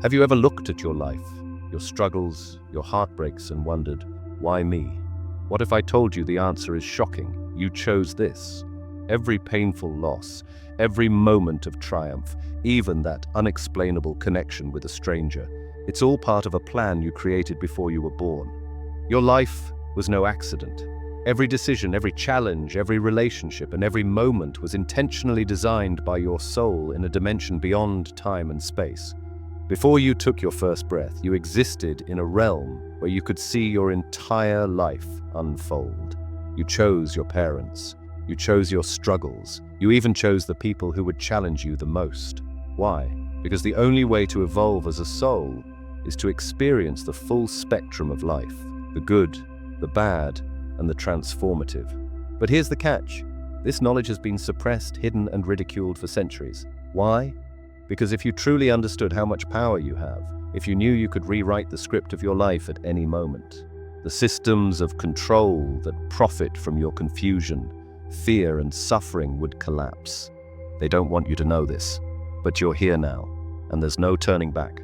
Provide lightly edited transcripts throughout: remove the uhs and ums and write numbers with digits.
Have you ever looked at your life, your struggles, your heartbreaks, and wondered, why me? What if I told you the answer is shocking? You chose this. Every painful loss, every moment of triumph, even that unexplainable connection with a stranger, it's all part of a plan you created before you were born. Your life was no accident. Every decision, every challenge, every relationship, and every moment was intentionally designed by your soul in a dimension beyond time and space. Before you took your first breath, you existed in a realm where you could see your entire life unfold. You chose your parents. You chose your struggles. You even chose the people who would challenge you the most. Why? Because the only way to evolve as a soul is to experience the full spectrum of life, the good, the bad, and the transformative. But here's the catch. This knowledge has been suppressed, hidden, and ridiculed for centuries. Why? Because if you truly understood how much power you have, if you knew you could rewrite the script of your life at any moment, the systems of control that profit from your confusion, fear, and suffering would collapse. They don't want you to know this, but you're here now, and there's no turning back.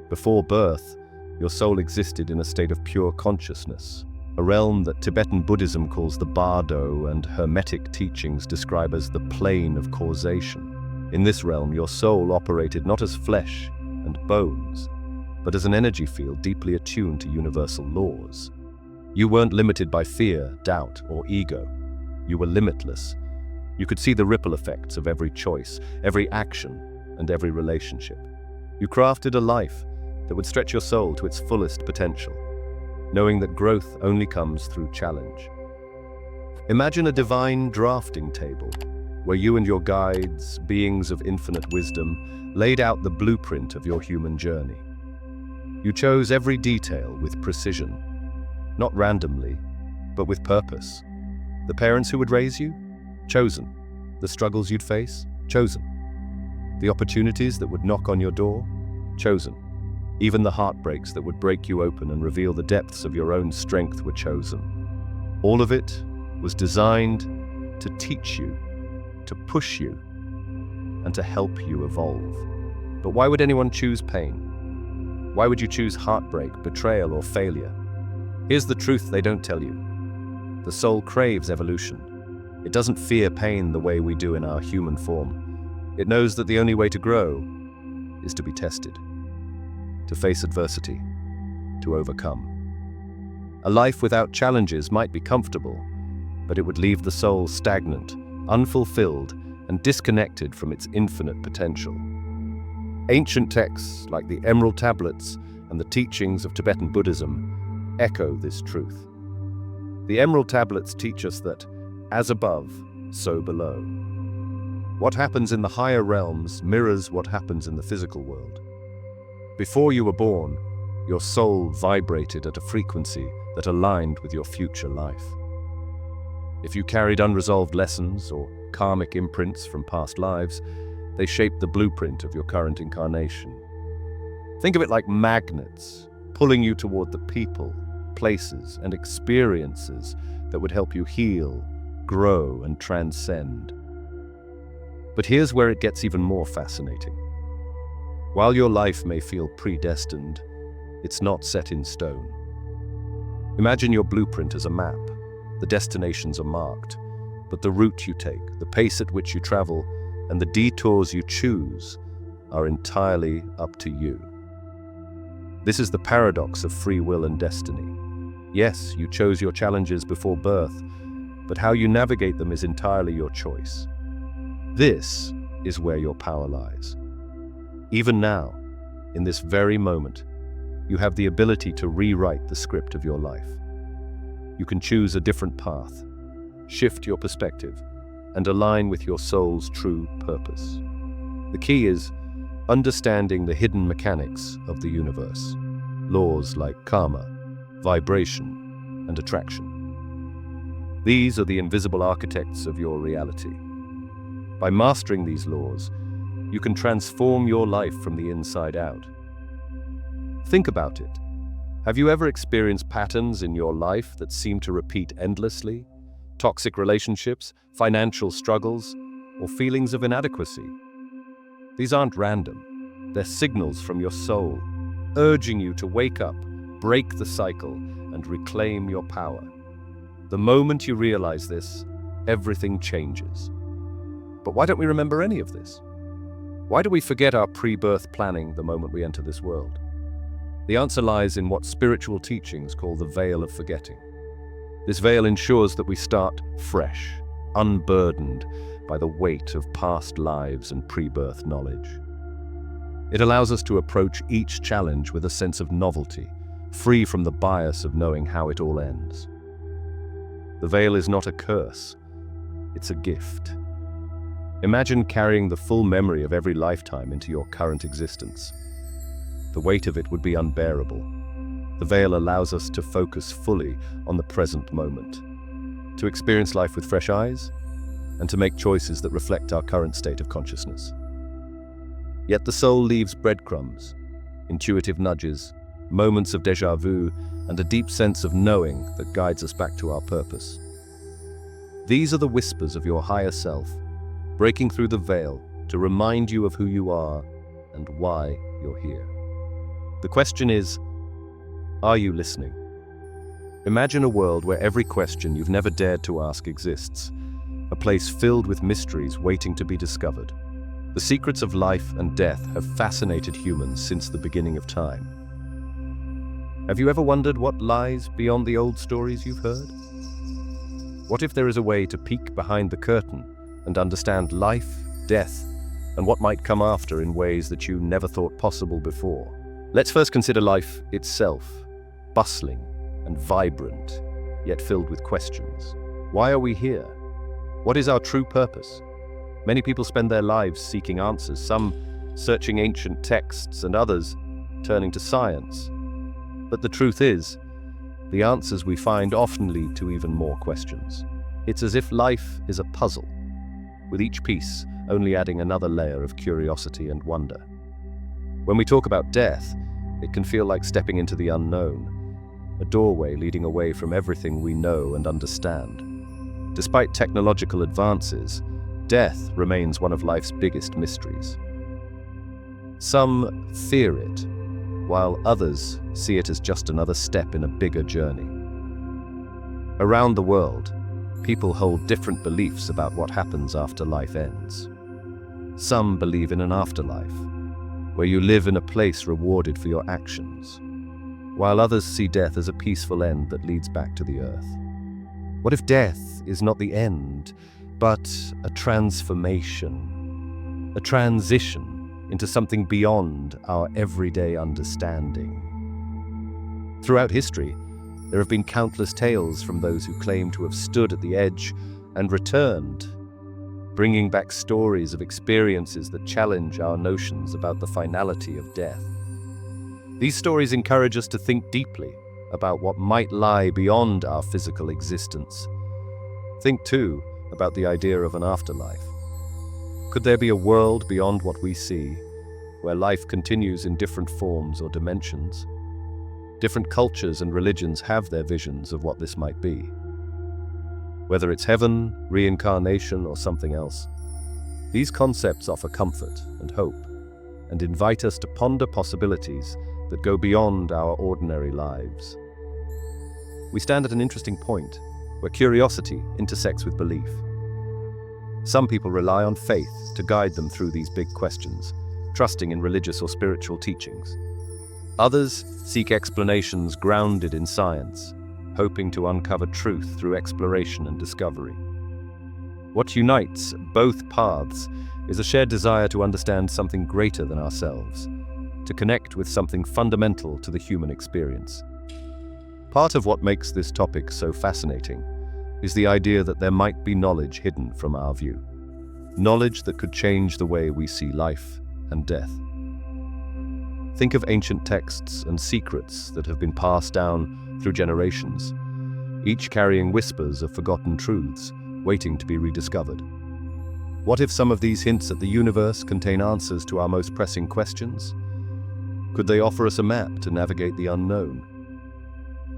Before birth, your soul existed in a state of pure consciousness, a realm that Tibetan Buddhism calls the Bardo and Hermetic teachings describe as the plane of causation. In this realm, your soul operated not as flesh and bones, but as an energy field deeply attuned to universal laws. You weren't limited by fear, doubt, or ego. You were limitless. You could see the ripple effects of every choice, every action, and every relationship. You crafted a life that would stretch your soul to its fullest potential, knowing that growth only comes through challenge. Imagine a divine drafting table, where you and your guides, beings of infinite wisdom, laid out the blueprint of your human journey. You chose every detail with precision, not randomly, but with purpose. The parents who would raise you? Chosen. The struggles you'd face? Chosen. The opportunities that would knock on your door? Chosen. Even the heartbreaks that would break you open and reveal the depths of your own strength were chosen. All of it was designed to teach you, to push you, and to help you evolve. But why would anyone choose pain? Why would you choose heartbreak, betrayal, or failure? Here's the truth they don't tell you. The soul craves evolution. It doesn't fear pain the way we do in our human form. It knows that the only way to grow is to be tested, to face adversity, to overcome. A life without challenges might be comfortable, but it would leave the soul stagnant, unfulfilled, and disconnected from its infinite potential. Ancient texts like the Emerald Tablets and the teachings of Tibetan Buddhism echo this truth. The Emerald Tablets teach us that, as above, so below. What happens in the higher realms mirrors what happens in the physical world. Before you were born, your soul vibrated at a frequency that aligned with your future life. If you carried unresolved lessons or karmic imprints from past lives, they shaped the blueprint of your current incarnation. Think of it like magnets, pulling you toward the people, places, and experiences that would help you heal, grow, and transcend. But here's where it gets even more fascinating. While your life may feel predestined, it's not set in stone. Imagine your blueprint as a map. The destinations are marked, but the route you take, the pace at which you travel, and the detours you choose are entirely up to you. This is the paradox of free will and destiny. Yes, you chose your challenges before birth, but how you navigate them is entirely your choice. This is where your power lies. Even now, in this very moment, you have the ability to rewrite the script of your life. You can choose a different path, shift your perspective, and align with your soul's true purpose. The key is understanding the hidden mechanics of the universe, laws like karma, vibration, and attraction. These are the invisible architects of your reality. By mastering these laws, you can transform your life from the inside out. Think about it. Have you ever experienced patterns in your life that seem to repeat endlessly? Toxic relationships, financial struggles, or feelings of inadequacy? These aren't random. They're signals from your soul, urging you to wake up, break the cycle, and reclaim your power. The moment you realize this, everything changes. But why don't we remember any of this? Why do we forget our pre-birth planning the moment we enter this world? The answer lies in what spiritual teachings call the veil of forgetting. This veil ensures that we start fresh, unburdened by the weight of past lives and pre-birth knowledge. It allows us to approach each challenge with a sense of novelty, free from the bias of knowing how it all ends. The veil is not a curse, it's a gift. Imagine carrying the full memory of every lifetime into your current existence. The weight of it would be unbearable. The veil allows us to focus fully on the present moment, to experience life with fresh eyes, and to make choices that reflect our current state of consciousness. Yet the soul leaves breadcrumbs, intuitive nudges, moments of déjà vu, and a deep sense of knowing that guides us back to our purpose. These are the whispers of your higher self, breaking through the veil to remind you of who you are and why you're here. The question is, are you listening? Imagine a world where every question you've never dared to ask exists, a place filled with mysteries waiting to be discovered. The secrets of life and death have fascinated humans since the beginning of time. Have you ever wondered what lies beyond the old stories you've heard? What if there is a way to peek behind the curtain and understand life, death, and what might come after in ways that you never thought possible before? Let's first consider life itself, bustling and vibrant, yet filled with questions. Why are we here? What is our true purpose? Many people spend their lives seeking answers, some searching ancient texts and others turning to science. But the truth is, the answers we find often lead to even more questions. It's as if life is a puzzle, with each piece only adding another layer of curiosity and wonder. When we talk about death, it can feel like stepping into the unknown, a doorway leading away from everything we know and understand. Despite technological advances, death remains one of life's biggest mysteries. Some fear it, while others see it as just another step in a bigger journey. Around the world, people hold different beliefs about what happens after life ends. Some believe in an afterlife, where you live in a place rewarded for your actions, while others see death as a peaceful end that leads back to the earth. What if death is not the end, but a transformation, a transition into something beyond our everyday understanding? Throughout history, there have been countless tales from those who claim to have stood at the edge and returned, bringing back stories of experiences that challenge our notions about the finality of death. These stories encourage us to think deeply about what might lie beyond our physical existence. Think, too, about the idea of an afterlife. Could there be a world beyond what we see, where life continues in different forms or dimensions? Different cultures and religions have their visions of what this might be. Whether it's heaven, reincarnation, or something else, these concepts offer comfort and hope, and invite us to ponder possibilities that go beyond our ordinary lives. We stand at an interesting point, where curiosity intersects with belief. Some people rely on faith to guide them through these big questions, trusting in religious or spiritual teachings. Others seek explanations grounded in science, hoping to uncover truth through exploration and discovery. What unites both paths is a shared desire to understand something greater than ourselves, to connect with something fundamental to the human experience. Part of what makes this topic so fascinating is the idea that there might be knowledge hidden from our view, knowledge that could change the way we see life and death. Think of ancient texts and secrets that have been passed down through generations, each carrying whispers of forgotten truths waiting to be rediscovered. What if some of these hints at the universe contain answers to our most pressing questions? Could they offer us a map to navigate the unknown?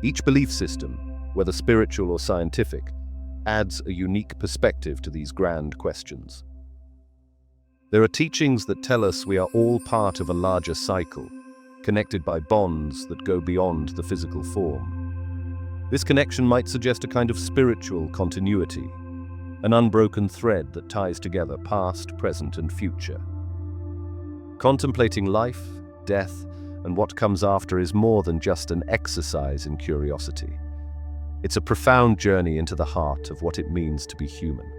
Each belief system, whether spiritual or scientific, adds a unique perspective to these grand questions. There are teachings that tell us we are all part of a larger cycle, connected by bonds that go beyond the physical form. This connection might suggest a kind of spiritual continuity, an unbroken thread that ties together past, present, and future. Contemplating life, death, and what comes after is more than just an exercise in curiosity. It's a profound journey into the heart of what it means to be human.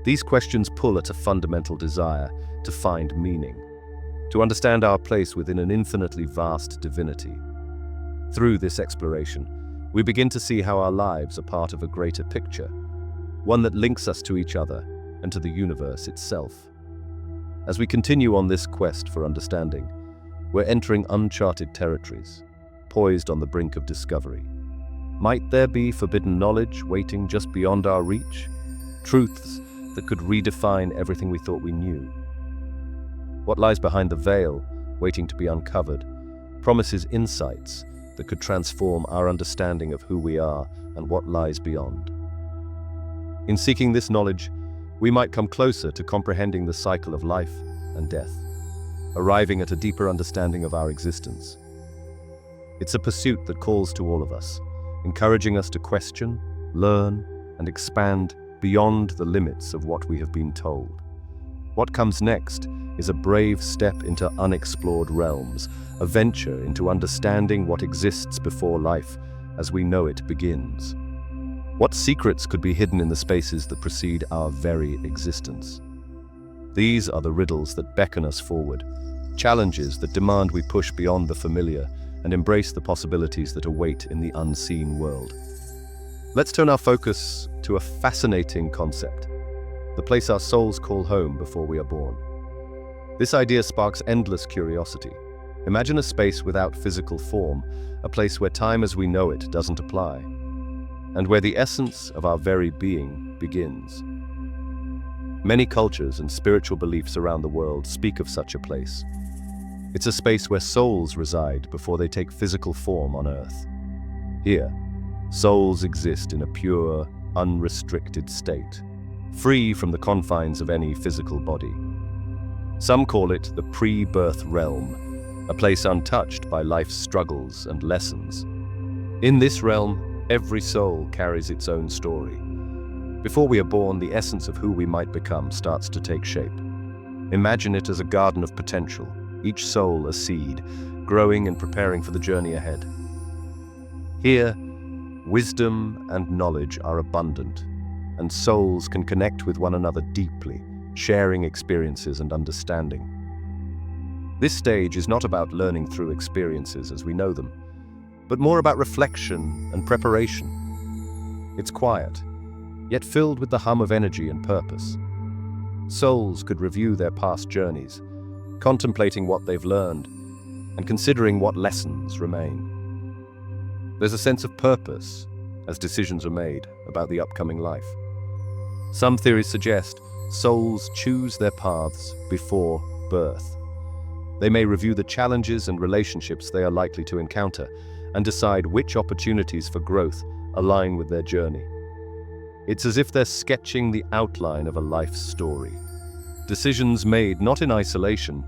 These questions pull at a fundamental desire to find meaning, to understand our place within an infinitely vast divinity. Through this exploration, we begin to see how our lives are part of a greater picture, one that links us to each other and to the universe itself. As we continue on this quest for understanding, we're entering uncharted territories, poised on the brink of discovery. Might there be forbidden knowledge waiting just beyond our reach? Truths that could redefine everything we thought we knew? What lies behind the veil, waiting to be uncovered, promises insights that could transform our understanding of who we are and what lies beyond. In seeking this knowledge, we might come closer to comprehending the cycle of life and death, arriving at a deeper understanding of our existence. It's a pursuit that calls to all of us, encouraging us to question, learn, and expand beyond the limits of what we have been told. What comes next is a brave step into unexplored realms, a venture into understanding what exists before life as we know it begins. What secrets could be hidden in the spaces that precede our very existence? These are the riddles that beckon us forward, challenges that demand we push beyond the familiar and embrace the possibilities that await in the unseen world. Let's turn our focus to a fascinating concept, the place our souls call home before we are born. This idea sparks endless curiosity. Imagine a space without physical form, a place where time as we know it doesn't apply, and where the essence of our very being begins. Many cultures and spiritual beliefs around the world speak of such a place. It's a space where souls reside before they take physical form on earth. Here, souls exist in a pure, unrestricted state, free from the confines of any physical body. Some call it the pre-birth realm, a place untouched by life's struggles and lessons. In this realm, every soul carries its own story. Before we are born, the essence of who we might become starts to take shape. Imagine it as a garden of potential, each soul a seed, growing and preparing for the journey ahead. Here, wisdom and knowledge are abundant, and souls can connect with one another deeply, sharing experiences and understanding. This stage is not about learning through experiences as we know them, but more about reflection and preparation. It's quiet, yet filled with the hum of energy and purpose. Souls could review their past journeys, contemplating what they've learned and considering what lessons remain. There's a sense of purpose as decisions are made about the upcoming life. Some theories suggest souls choose their paths before birth. They may review the challenges and relationships they are likely to encounter and decide which opportunities for growth align with their journey. It's as if they're sketching the outline of a life story. Decisions made not in isolation,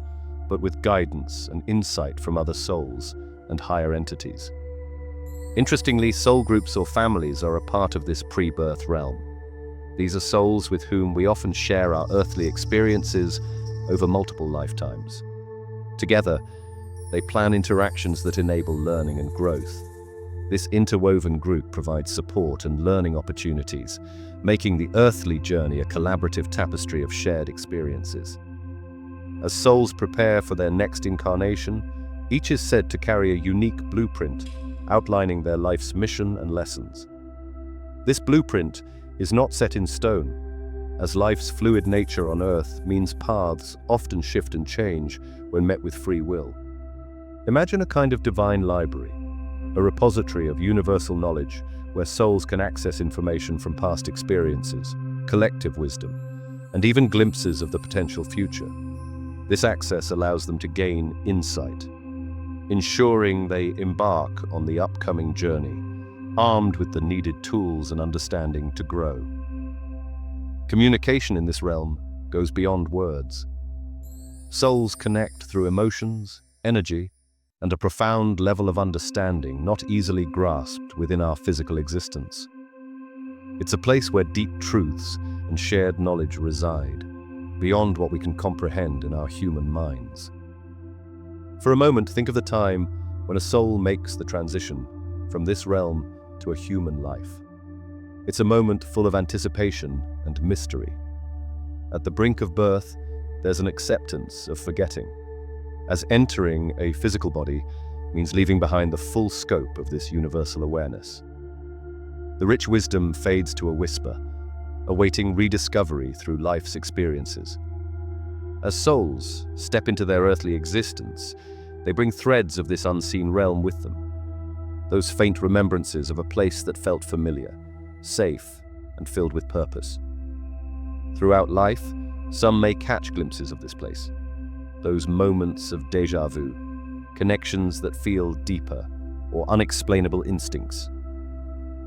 but with guidance and insight from other souls and higher entities. Interestingly, soul groups or families are a part of this pre-birth realm. These are souls with whom we often share our earthly experiences over multiple lifetimes. Together, they plan interactions that enable learning and growth. This interwoven group provides support and learning opportunities, making the earthly journey a collaborative tapestry of shared experiences. As souls prepare for their next incarnation, each is said to carry a unique blueprint, outlining their life's mission and lessons. This blueprint is not set in stone, as life's fluid nature on Earth means paths often shift and change when met with free will. Imagine a kind of divine library, a repository of universal knowledge where souls can access information from past experiences, collective wisdom, and even glimpses of the potential future. This access allows them to gain insight, ensuring they embark on the upcoming journey, armed with the needed tools and understanding to grow. Communication in this realm goes beyond words. Souls connect through emotions, energy, and a profound level of understanding not easily grasped within our physical existence. It's a place where deep truths and shared knowledge reside, beyond what we can comprehend in our human minds. For a moment, think of the time when a soul makes the transition from this realm to a human life. It's a moment full of anticipation and mystery. At the brink of birth, there's an acceptance of forgetting, as entering a physical body means leaving behind the full scope of this universal awareness. The rich wisdom fades to a whisper, awaiting rediscovery through life's experiences. As souls step into their earthly existence, they bring threads of this unseen realm with them. Those faint remembrances of a place that felt familiar, safe, and filled with purpose. Throughout life, some may catch glimpses of this place. Those moments of déjà vu, connections that feel deeper, or unexplainable instincts.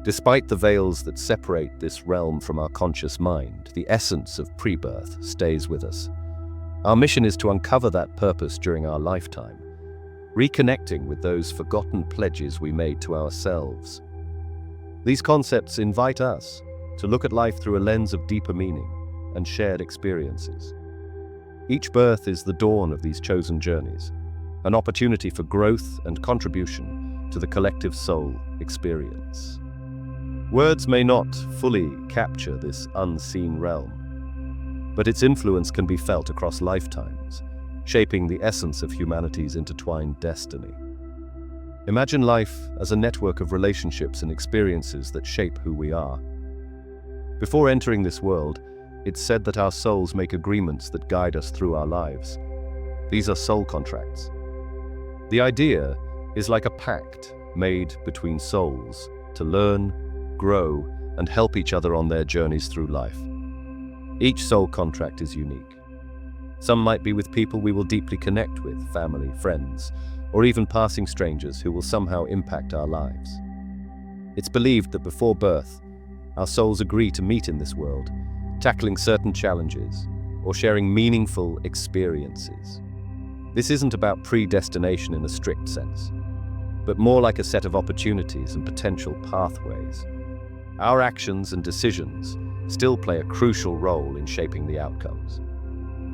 Despite the veils that separate this realm from our conscious mind, the essence of pre-birth stays with us. Our mission is to uncover that purpose during our lifetime, reconnecting with those forgotten pledges we made to ourselves. These concepts invite us to look at life through a lens of deeper meaning and shared experiences. Each birth is the dawn of these chosen journeys, an opportunity for growth and contribution to the collective soul experience. Words may not fully capture this unseen realm, but its influence can be felt across lifetimes, shaping the essence of humanity's intertwined destiny. Imagine life as a network of relationships and experiences that shape who we are. Before entering this world, it's said that our souls make agreements that guide us through our lives. These are soul contracts. The idea is like a pact made between souls to learn, grow, and help each other on their journeys through life. Each soul contract is unique. Some might be with people we will deeply connect with, family, friends, or even passing strangers who will somehow impact our lives. It's believed that before birth, our souls agree to meet in this world, tackling certain challenges, or sharing meaningful experiences. This isn't about predestination in a strict sense, but more like a set of opportunities and potential pathways. Our actions and decisions still play a crucial role in shaping the outcomes.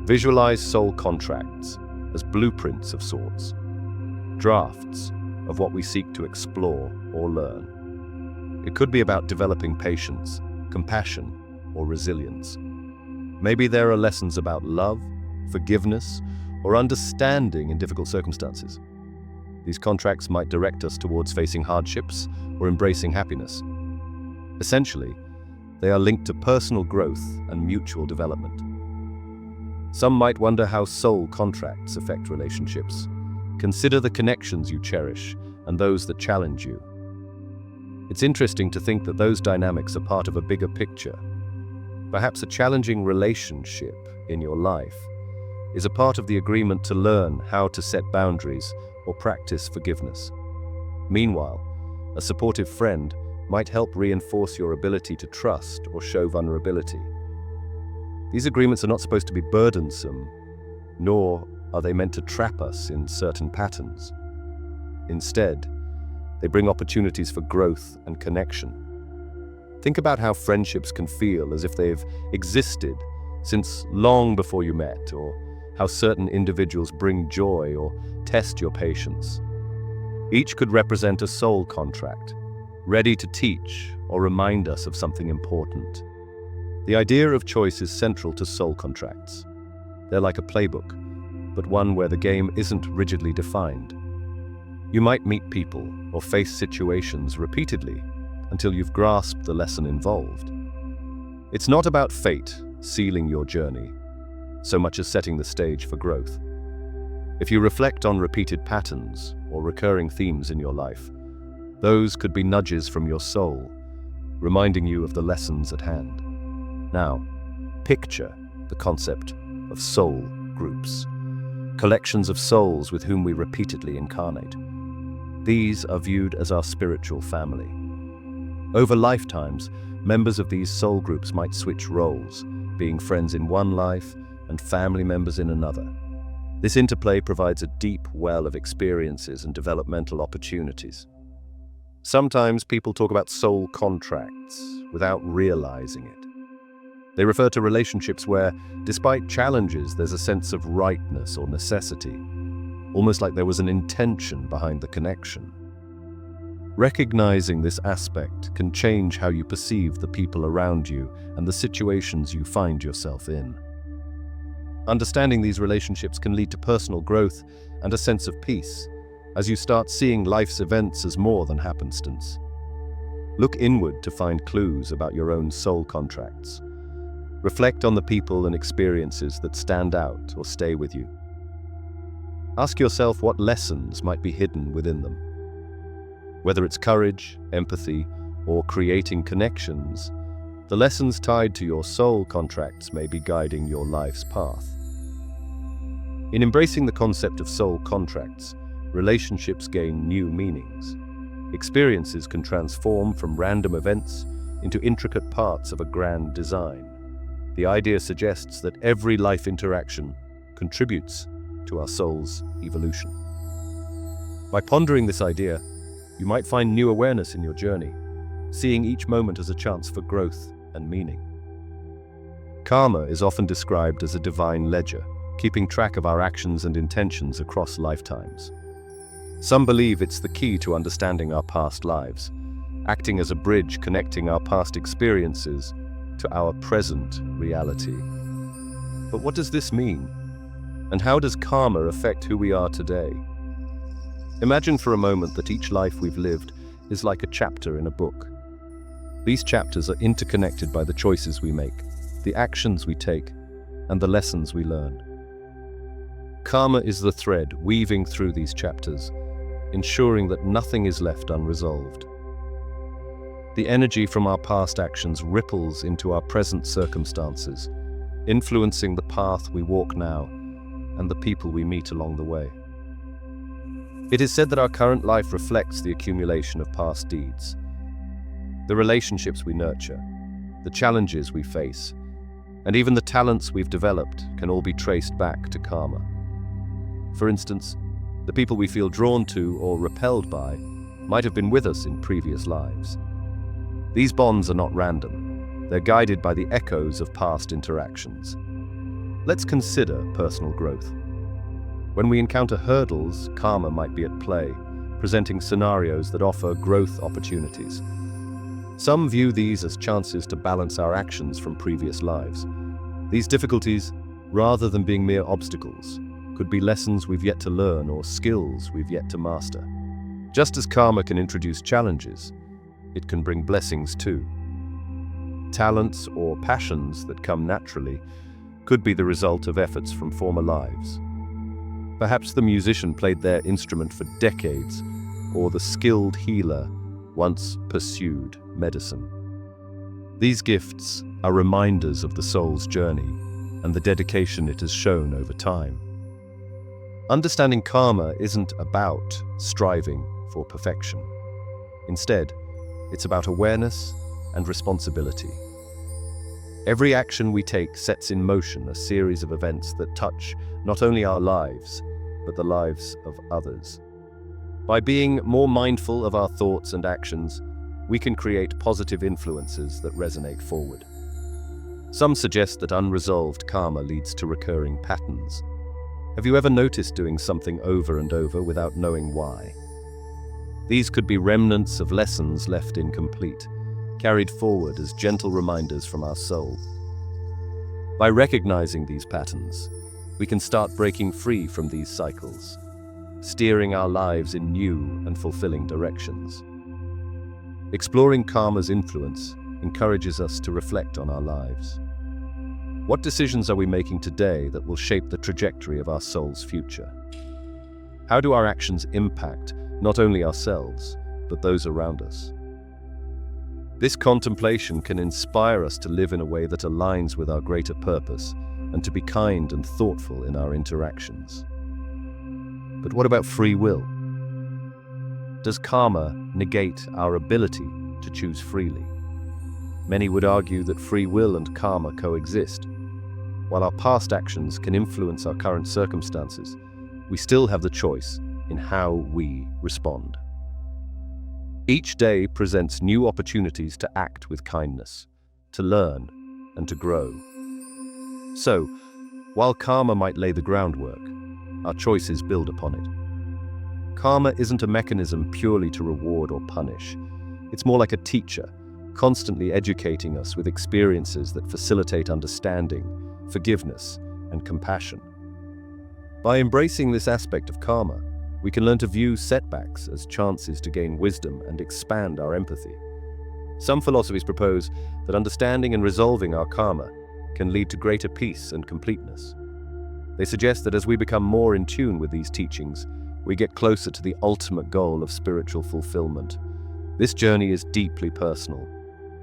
Visualize soul contracts as blueprints of sorts, drafts of what we seek to explore or learn. It could be about developing patience, compassion, or resilience. Maybe there are lessons about love, forgiveness, or understanding in difficult circumstances. These contracts might direct us towards facing hardships or embracing happiness. Essentially, they are linked to personal growth and mutual development. Some might wonder how soul contracts affect relationships. Consider the connections you cherish and those that challenge you. It's interesting to think that those dynamics are part of a bigger picture. Perhaps a challenging relationship in your life is a part of the agreement to learn how to set boundaries or practice forgiveness. Meanwhile, a supportive friend might help reinforce your ability to trust or show vulnerability. These agreements are not supposed to be burdensome, nor are they meant to trap us in certain patterns. Instead, they bring opportunities for growth and connection. Think about how friendships can feel as if they've existed since long before you met, or how certain individuals bring joy or test your patience. Each could represent a soul contract, ready to teach or remind us of something important. The idea of choice is central to soul contracts. They're like a playbook, but one where the game isn't rigidly defined. You might meet people or face situations repeatedly until you've grasped the lesson involved. It's not about fate sealing your journey, so much as setting the stage for growth. If you reflect on repeated patterns or recurring themes in your life, those could be nudges from your soul, reminding you of the lessons at hand. Now, picture the concept of soul groups, collections of souls with whom we repeatedly incarnate. These are viewed as our spiritual family. Over lifetimes, members of these soul groups might switch roles, being friends in one life and family members in another. This interplay provides a deep well of experiences and developmental opportunities. Sometimes people talk about soul contracts without realizing it. They refer to relationships where, despite challenges, there's a sense of rightness or necessity, almost like there was an intention behind the connection. Recognizing this aspect can change how you perceive the people around you and the situations you find yourself in. Understanding these relationships can lead to personal growth and a sense of peace, as you start seeing life's events as more than happenstance. Look inward to find clues about your own soul contracts. Reflect on the people and experiences that stand out or stay with you. Ask yourself what lessons might be hidden within them. Whether it's courage, empathy, or creating connections, the lessons tied to your soul contracts may be guiding your life's path. In embracing the concept of soul contracts, relationships gain new meanings. Experiences can transform from random events into intricate parts of a grand design. The idea suggests that every life interaction contributes to our soul's evolution. By pondering this idea, you might find new awareness in your journey, seeing each moment as a chance for growth and meaning. Karma is often described as a divine ledger, keeping track of our actions and intentions across lifetimes. Some believe it's the key to understanding our past lives, acting as a bridge connecting our past experiences to our present reality. But what does this mean? And how does karma affect who we are today? Imagine for a moment that each life we've lived is like a chapter in a book. These chapters are interconnected by the choices we make, the actions we take, and the lessons we learn. Karma is the thread weaving through these chapters, ensuring that nothing is left unresolved. The energy from our past actions ripples into our present circumstances, influencing the path we walk now and the people we meet along the way. It is said that our current life reflects the accumulation of past deeds. The relationships we nurture, the challenges we face, and even the talents we've developed can all be traced back to karma. For instance, the people we feel drawn to or repelled by might have been with us in previous lives. These bonds are not random. They're guided by the echoes of past interactions. Let's consider personal growth. When we encounter hurdles, karma might be at play, presenting scenarios that offer growth opportunities. Some view these as chances to balance our actions from previous lives. These difficulties, rather than being mere obstacles, could be lessons we've yet to learn or skills we've yet to master. Just as karma can introduce challenges, it can bring blessings too. Talents or passions that come naturally could be the result of efforts from former lives. Perhaps the musician played their instrument for decades, or the skilled healer once pursued medicine. These gifts are reminders of the soul's journey and the dedication it has shown over time. Understanding karma isn't about striving for perfection. Instead, it's about awareness and responsibility. Every action we take sets in motion a series of events that touch not only our lives, but the lives of others. By being more mindful of our thoughts and actions, we can create positive influences that resonate forward. Some suggest that unresolved karma leads to recurring patterns. Have you ever noticed doing something over and over without knowing why? These could be remnants of lessons left incomplete, carried forward as gentle reminders from our soul. By recognizing these patterns, we can start breaking free from these cycles, steering our lives in new and fulfilling directions. Exploring karma's influence encourages us to reflect on our lives. What decisions are we making today that will shape the trajectory of our soul's future? How do our actions impact not only ourselves, but those around us? This contemplation can inspire us to live in a way that aligns with our greater purpose and to be kind and thoughtful in our interactions. But what about free will? Does karma negate our ability to choose freely? Many would argue that free will and karma coexist. While our past actions can influence our current circumstances, we still have the choice in how we respond. Each day presents new opportunities to act with kindness, to learn, and to grow. So, while karma might lay the groundwork, our choices build upon it. Karma isn't a mechanism purely to reward or punish. It's more like a teacher, constantly educating us with experiences that facilitate understanding, forgiveness, and compassion. By embracing this aspect of karma, we can learn to view setbacks as chances to gain wisdom and expand our empathy. Some philosophies propose that understanding and resolving our karma can lead to greater peace and completeness. They suggest that as we become more in tune with these teachings, we get closer to the ultimate goal of spiritual fulfillment. This journey is deeply personal,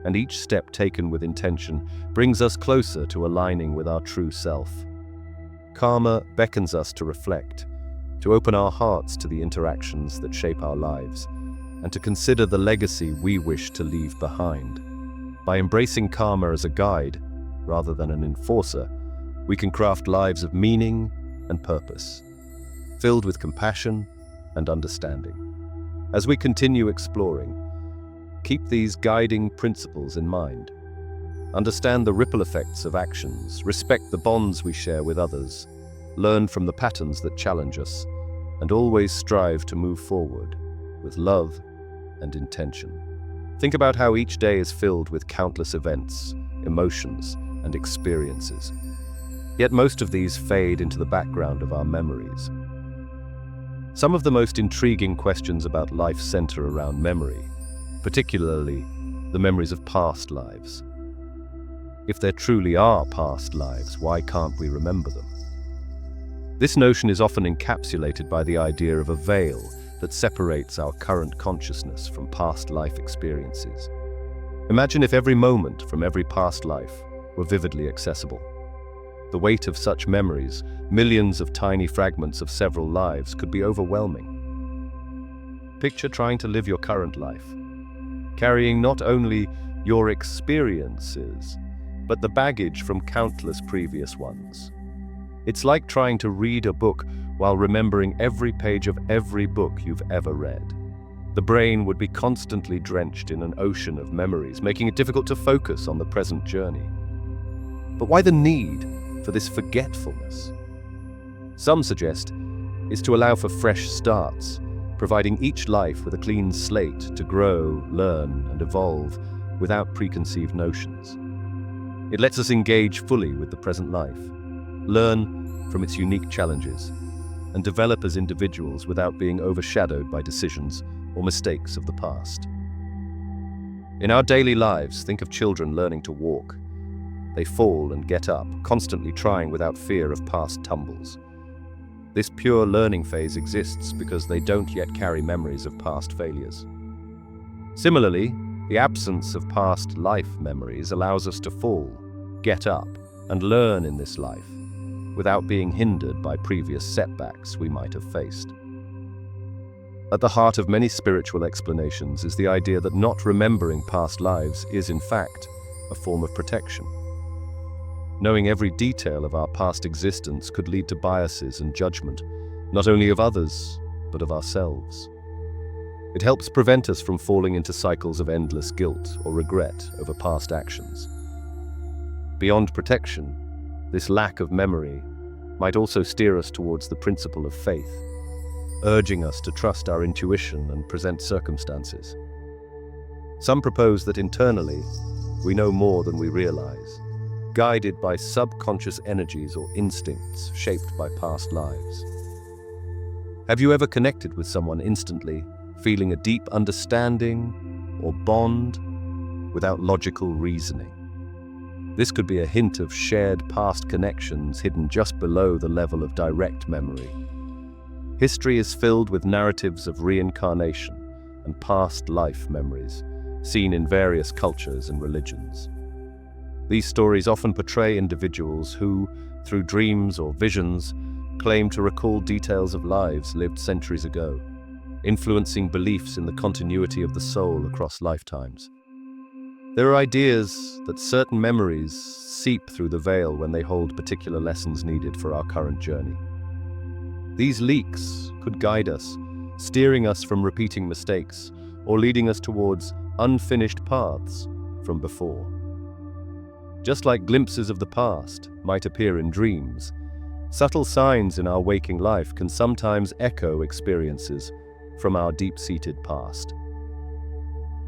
and each step taken with intention brings us closer to aligning with our true self. Karma beckons us to reflect, to open our hearts to the interactions that shape our lives, and to consider the legacy we wish to leave behind. By embracing karma as a guide, rather than an enforcer, we can craft lives of meaning and purpose, filled with compassion and understanding. As we continue exploring, keep these guiding principles in mind. Understand the ripple effects of actions, respect the bonds we share with others, learn from the patterns that challenge us, and always strive to move forward with love and intention. Think about how each day is filled with countless events, emotions, and experiences. Yet most of these fade into the background of our memories. Some of the most intriguing questions about life center around memory, particularly the memories of past lives. If there truly are past lives, why can't we remember them? This notion is often encapsulated by the idea of a veil that separates our current consciousness from past life experiences. Imagine if every moment from every past life were vividly accessible. The weight of such memories, millions of tiny fragments of several lives, could be overwhelming. Picture trying to live your current life, carrying not only your experiences, but the baggage from countless previous ones. It's like trying to read a book while remembering every page of every book you've ever read. The brain would be constantly drenched in an ocean of memories, making it difficult to focus on the present journey. But why the need for this forgetfulness? Some suggest is to allow for fresh starts, providing each life with a clean slate to grow, learn, and evolve without preconceived notions. It lets us engage fully with the present life, learn from its unique challenges, and develop as individuals without being overshadowed by decisions or mistakes of the past. In our daily lives, think of children learning to walk. They fall and get up, constantly trying without fear of past tumbles. This pure learning phase exists because they don't yet carry memories of past failures. Similarly, the absence of past life memories allows us to fall, get up, and learn in this life, without being hindered by previous setbacks we might have faced. At the heart of many spiritual explanations is the idea that not remembering past lives is, in fact, a form of protection. Knowing every detail of our past existence could lead to biases and judgment, not only of others, but of ourselves. It helps prevent us from falling into cycles of endless guilt or regret over past actions. Beyond protection, this lack of memory might also steer us towards the principle of faith, urging us to trust our intuition and present circumstances. Some propose that internally, we know more than we realize, guided by subconscious energies or instincts shaped by past lives. Have you ever connected with someone instantly, feeling a deep understanding or bond without logical reasoning? This could be a hint of shared past connections hidden just below the level of direct memory. History is filled with narratives of reincarnation and past life memories, seen in various cultures and religions. These stories often portray individuals who, through dreams or visions, claim to recall details of lives lived centuries ago, influencing beliefs in the continuity of the soul across lifetimes. There are ideas that certain memories seep through the veil when they hold particular lessons needed for our current journey. These leaks could guide us, steering us from repeating mistakes or leading us towards unfinished paths from before. Just like glimpses of the past might appear in dreams, subtle signs in our waking life can sometimes echo experiences from our deep-seated past.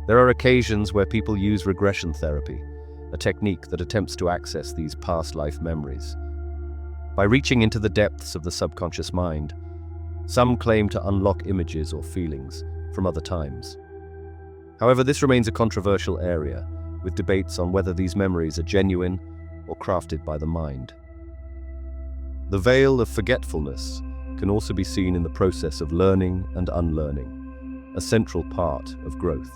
There are occasions where people use regression therapy, a technique that attempts to access these past life memories. By reaching into the depths of the subconscious mind, some claim to unlock images or feelings from other times. However, this remains a controversial area, with debates on whether these memories are genuine or crafted by the mind. The veil of forgetfulness can also be seen in the process of learning and unlearning, a central part of growth.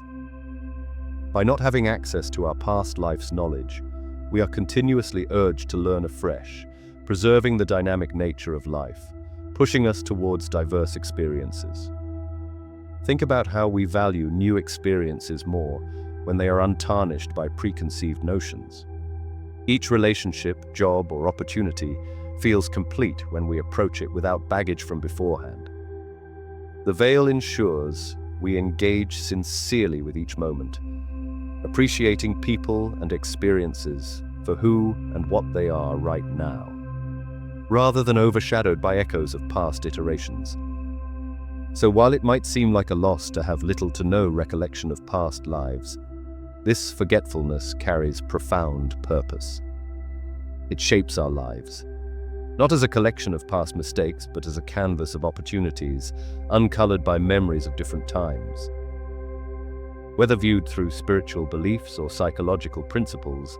By not having access to our past life's knowledge, we are continuously urged to learn afresh, preserving the dynamic nature of life, pushing us towards diverse experiences. Think about how we value new experiences more when they are untarnished by preconceived notions. Each relationship, job, or opportunity feels complete when we approach it without baggage from beforehand. The veil ensures we engage sincerely with each moment, appreciating people and experiences for who and what they are right now, rather than overshadowed by echoes of past iterations. So while it might seem like a loss to have little to no recollection of past lives, this forgetfulness carries profound purpose. It shapes our lives, not as a collection of past mistakes, but as a canvas of opportunities, uncolored by memories of different times. Whether viewed through spiritual beliefs or psychological principles,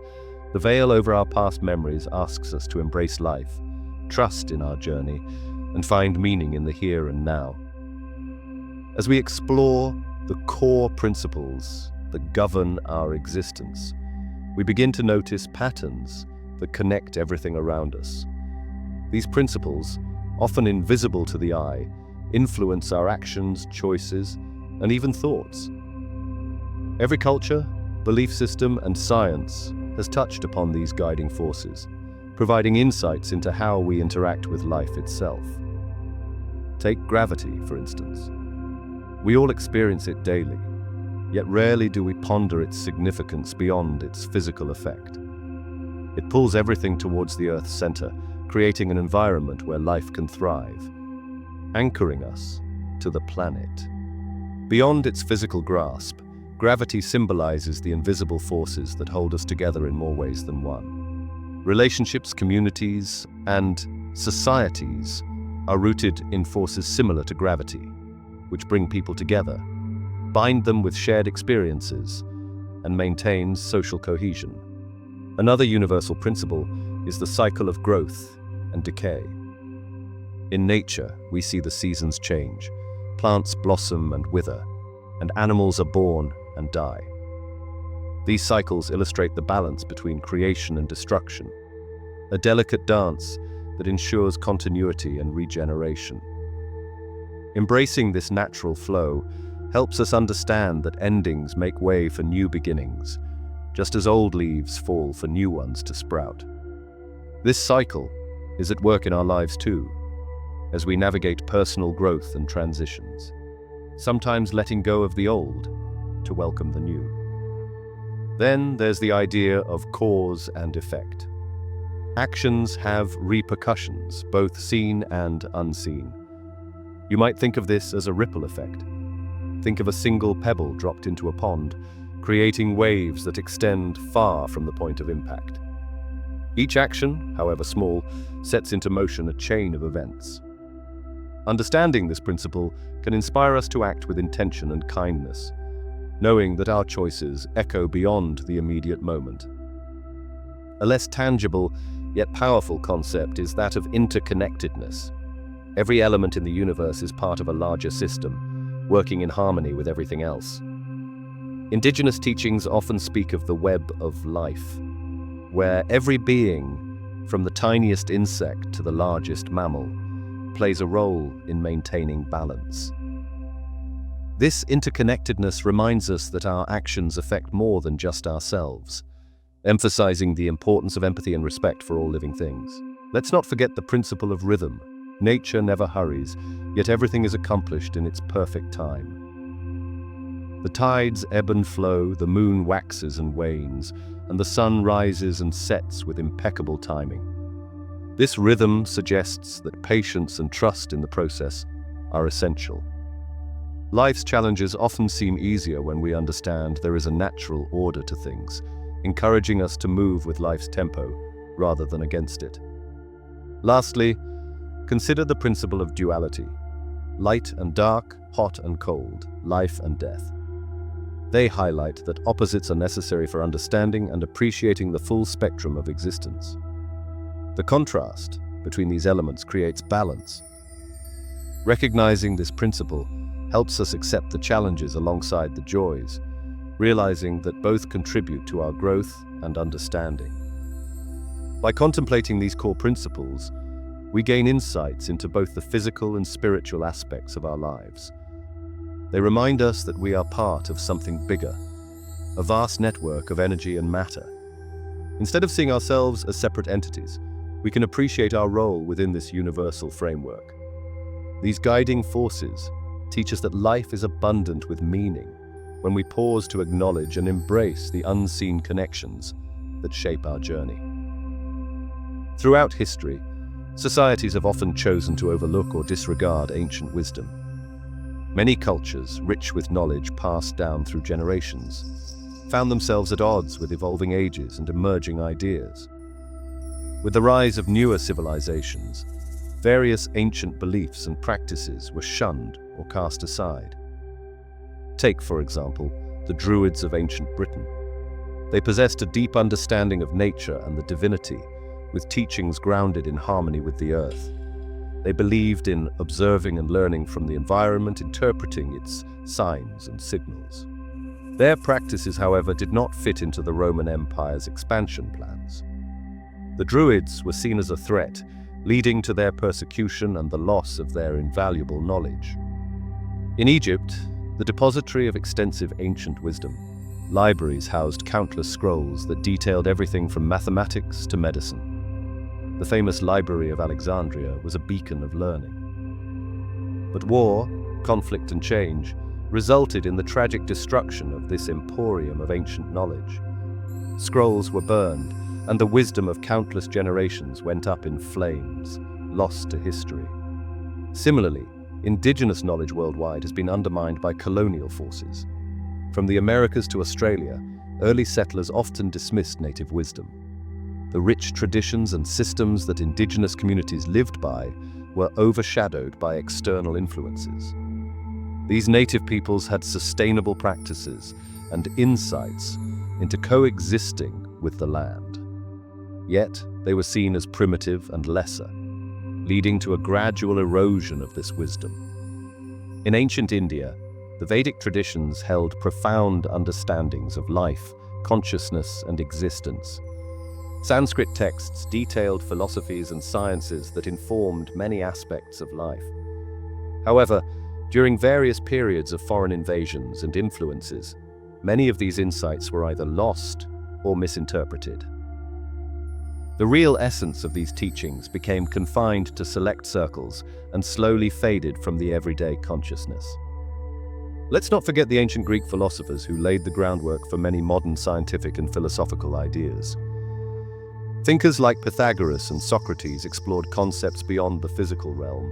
the veil over our past memories asks us to embrace life, trust in our journey, and find meaning in the here and now. As we explore the core principles that govern our existence, we begin to notice patterns that connect everything around us. These principles, often invisible to the eye, influence our actions, choices, and even thoughts. Every culture, belief system, and science has touched upon these guiding forces, providing insights into how we interact with life itself. Take gravity, for instance. We all experience it daily, yet rarely do we ponder its significance beyond its physical effect. It pulls everything towards the Earth's center, creating an environment where life can thrive, anchoring us to the planet. Beyond its physical grasp, gravity symbolizes the invisible forces that hold us together in more ways than one. Relationships, communities, and societies are rooted in forces similar to gravity, which bring people together, bind them with shared experiences, and maintain social cohesion. Another universal principle is the cycle of growth and decay. In nature, we see the seasons change, plants blossom and wither, and animals are born and die. These cycles illustrate the balance between creation and destruction, a delicate dance that ensures continuity and regeneration. Embracing this natural flow helps us understand that endings make way for new beginnings, just as old leaves fall for new ones to sprout. This cycle is at work in our lives too, as we navigate personal growth and transitions, sometimes letting go of the old to welcome the new. Then there's the idea of cause and effect. Actions have repercussions, both seen and unseen. You might think of this as a ripple effect. Think of a single pebble dropped into a pond, creating waves that extend far from the point of impact. Each action, however small, sets into motion a chain of events. Understanding this principle can inspire us to act with intention and kindness, knowing that our choices echo beyond the immediate moment. A less tangible, yet powerful concept is that of interconnectedness. Every element in the universe is part of a larger system, working in harmony with everything else. Indigenous teachings often speak of the web of life, where every being, from the tiniest insect to the largest mammal, plays a role in maintaining balance. This interconnectedness reminds us that our actions affect more than just ourselves, emphasizing the importance of empathy and respect for all living things. Let's not forget the principle of rhythm. Nature never hurries, yet everything is accomplished in its perfect time. The tides ebb and flow, the moon waxes and wanes, and the sun rises and sets with impeccable timing. This rhythm suggests that patience and trust in the process are essential. Life's challenges often seem easier when we understand there is a natural order to things, encouraging us to move with life's tempo rather than against it. Lastly, consider the principle of duality: light and dark, hot and cold, life and death. They highlight that opposites are necessary for understanding and appreciating the full spectrum of existence. The contrast between these elements creates balance. Recognizing this principle helps us accept the challenges alongside the joys, realizing that both contribute to our growth and understanding. By contemplating these core principles, we gain insights into both the physical and spiritual aspects of our lives. They remind us that we are part of something bigger, a vast network of energy and matter. Instead of seeing ourselves as separate entities, we can appreciate our role within this universal framework. These guiding forces teach us that life is abundant with meaning when we pause to acknowledge and embrace the unseen connections that shape our journey. Throughout history, societies have often chosen to overlook or disregard ancient wisdom. Many cultures, rich with knowledge passed down through generations, found themselves at odds with evolving ages and emerging ideas. With the rise of newer civilizations, various ancient beliefs and practices were shunned or cast aside. Take, for example, the Druids of ancient Britain. They possessed a deep understanding of nature and the divinity, with teachings grounded in harmony with the earth. They believed in observing and learning from the environment, interpreting its signs and signals. Their practices, however, did not fit into the Roman Empire's expansion plans. The Druids were seen as a threat, leading to their persecution and the loss of their invaluable knowledge. In Egypt, the depository of extensive ancient wisdom, libraries housed countless scrolls that detailed everything from mathematics to medicine. The famous Library of Alexandria was a beacon of learning. But war, conflict, and change resulted in the tragic destruction of this emporium of ancient knowledge. Scrolls were burned, and the wisdom of countless generations went up in flames, lost to history. Similarly, indigenous knowledge worldwide has been undermined by colonial forces. From the Americas to Australia, early settlers often dismissed native wisdom. The rich traditions and systems that indigenous communities lived by were overshadowed by external influences. These native peoples had sustainable practices and insights into coexisting with the land. Yet, they were seen as primitive and lesser, leading to a gradual erosion of this wisdom. In ancient India, the Vedic traditions held profound understandings of life, consciousness, and existence. Sanskrit texts detailed philosophies and sciences that informed many aspects of life. However, during various periods of foreign invasions and influences, many of these insights were either lost or misinterpreted. The real essence of these teachings became confined to select circles and slowly faded from the everyday consciousness. Let's not forget the ancient Greek philosophers who laid the groundwork for many modern scientific and philosophical ideas. Thinkers like Pythagoras and Socrates explored concepts beyond the physical realm,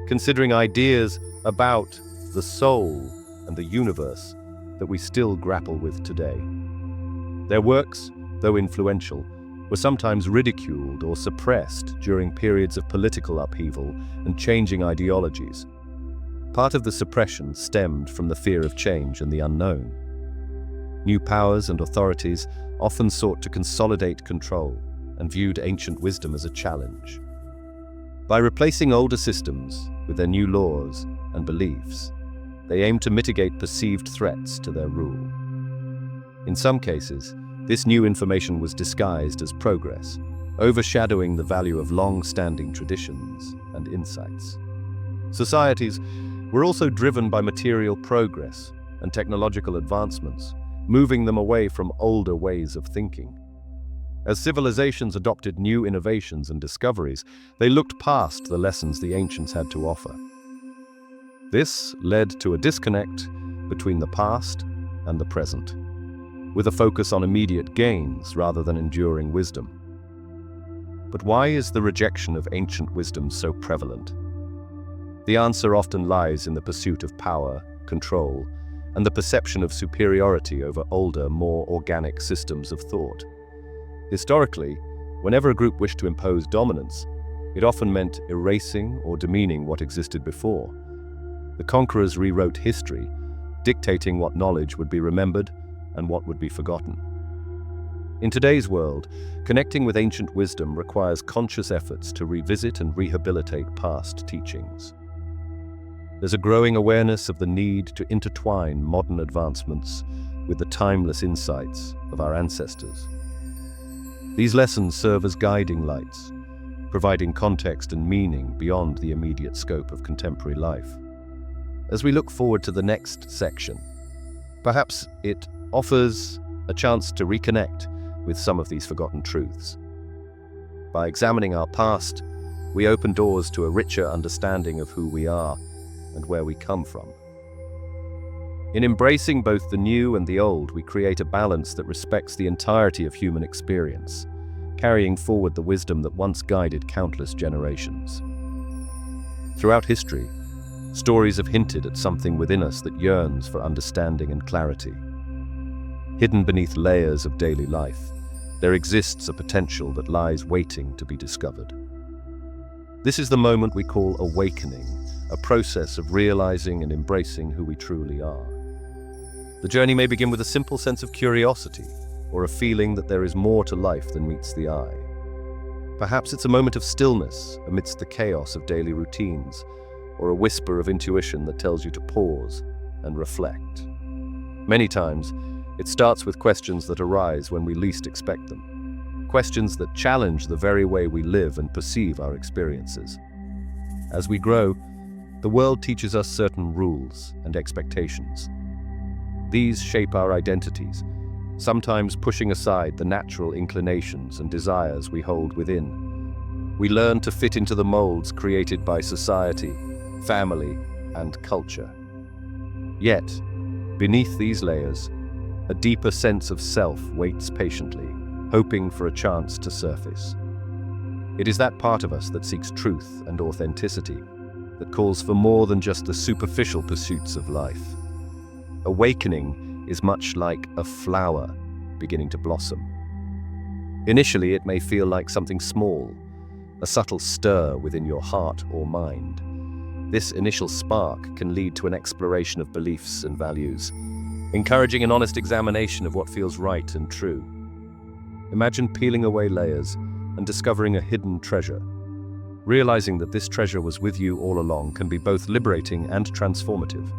considering ideas about the soul and the universe that we still grapple with today. Their works, though influential, were sometimes ridiculed or suppressed during periods of political upheaval and changing ideologies. Part of the suppression stemmed from the fear of change and the unknown. New powers and authorities often sought to consolidate control and viewed ancient wisdom as a challenge. By replacing older systems with their new laws and beliefs, they aimed to mitigate perceived threats to their rule. In some cases, this new information was disguised as progress, overshadowing the value of long-standing traditions and insights. Societies We're also driven by material progress and technological advancements, moving them away from older ways of thinking. As civilizations adopted new innovations and discoveries, they looked past the lessons the ancients had to offer. This led to a disconnect between the past and the present, with a focus on immediate gains rather than enduring wisdom. But why is the rejection of ancient wisdom so prevalent? The answer often lies in the pursuit of power, control, and the perception of superiority over older, more organic systems of thought. Historically, whenever a group wished to impose dominance, it often meant erasing or demeaning what existed before. The conquerors rewrote history, dictating what knowledge would be remembered and what would be forgotten. In today's world, connecting with ancient wisdom requires conscious efforts to revisit and rehabilitate past teachings. There's a growing awareness of the need to intertwine modern advancements with the timeless insights of our ancestors. These lessons serve as guiding lights, providing context and meaning beyond the immediate scope of contemporary life. As we look forward to the next section, perhaps it offers a chance to reconnect with some of these forgotten truths. By examining our past, we open doors to a richer understanding of who we are and where we come from. In embracing both the new and the old, we create a balance that respects the entirety of human experience, carrying forward the wisdom that once guided countless generations. Throughout history, stories have hinted at something within us that yearns for understanding and clarity. Hidden beneath layers of daily life, there exists a potential that lies waiting to be discovered. This is the moment we call awakening, a process of realizing and embracing who we truly are. The journey may begin with a simple sense of curiosity, or a feeling that there is more to life than meets the eye. Perhaps it's a moment of stillness amidst the chaos of daily routines, or a whisper of intuition that tells you to pause and reflect. Many times, it starts with questions that arise when we least expect them. Questions that challenge the very way we live and perceive our experiences. As we grow, the world teaches us certain rules and expectations. These shape our identities, sometimes pushing aside the natural inclinations and desires we hold within. We learn to fit into the molds created by society, family, and culture. Yet, beneath these layers, a deeper sense of self waits patiently, hoping for a chance to surface. It is that part of us that seeks truth and authenticity, that calls for more than just the superficial pursuits of life. Awakening is much like a flower beginning to blossom. Initially, it may feel like something small, a subtle stir within your heart or mind. This initial spark can lead to an exploration of beliefs and values, encouraging an honest examination of what feels right and true. Imagine peeling away layers and discovering a hidden treasure. Realizing that this treasure was with you all along can be both liberating and transformative.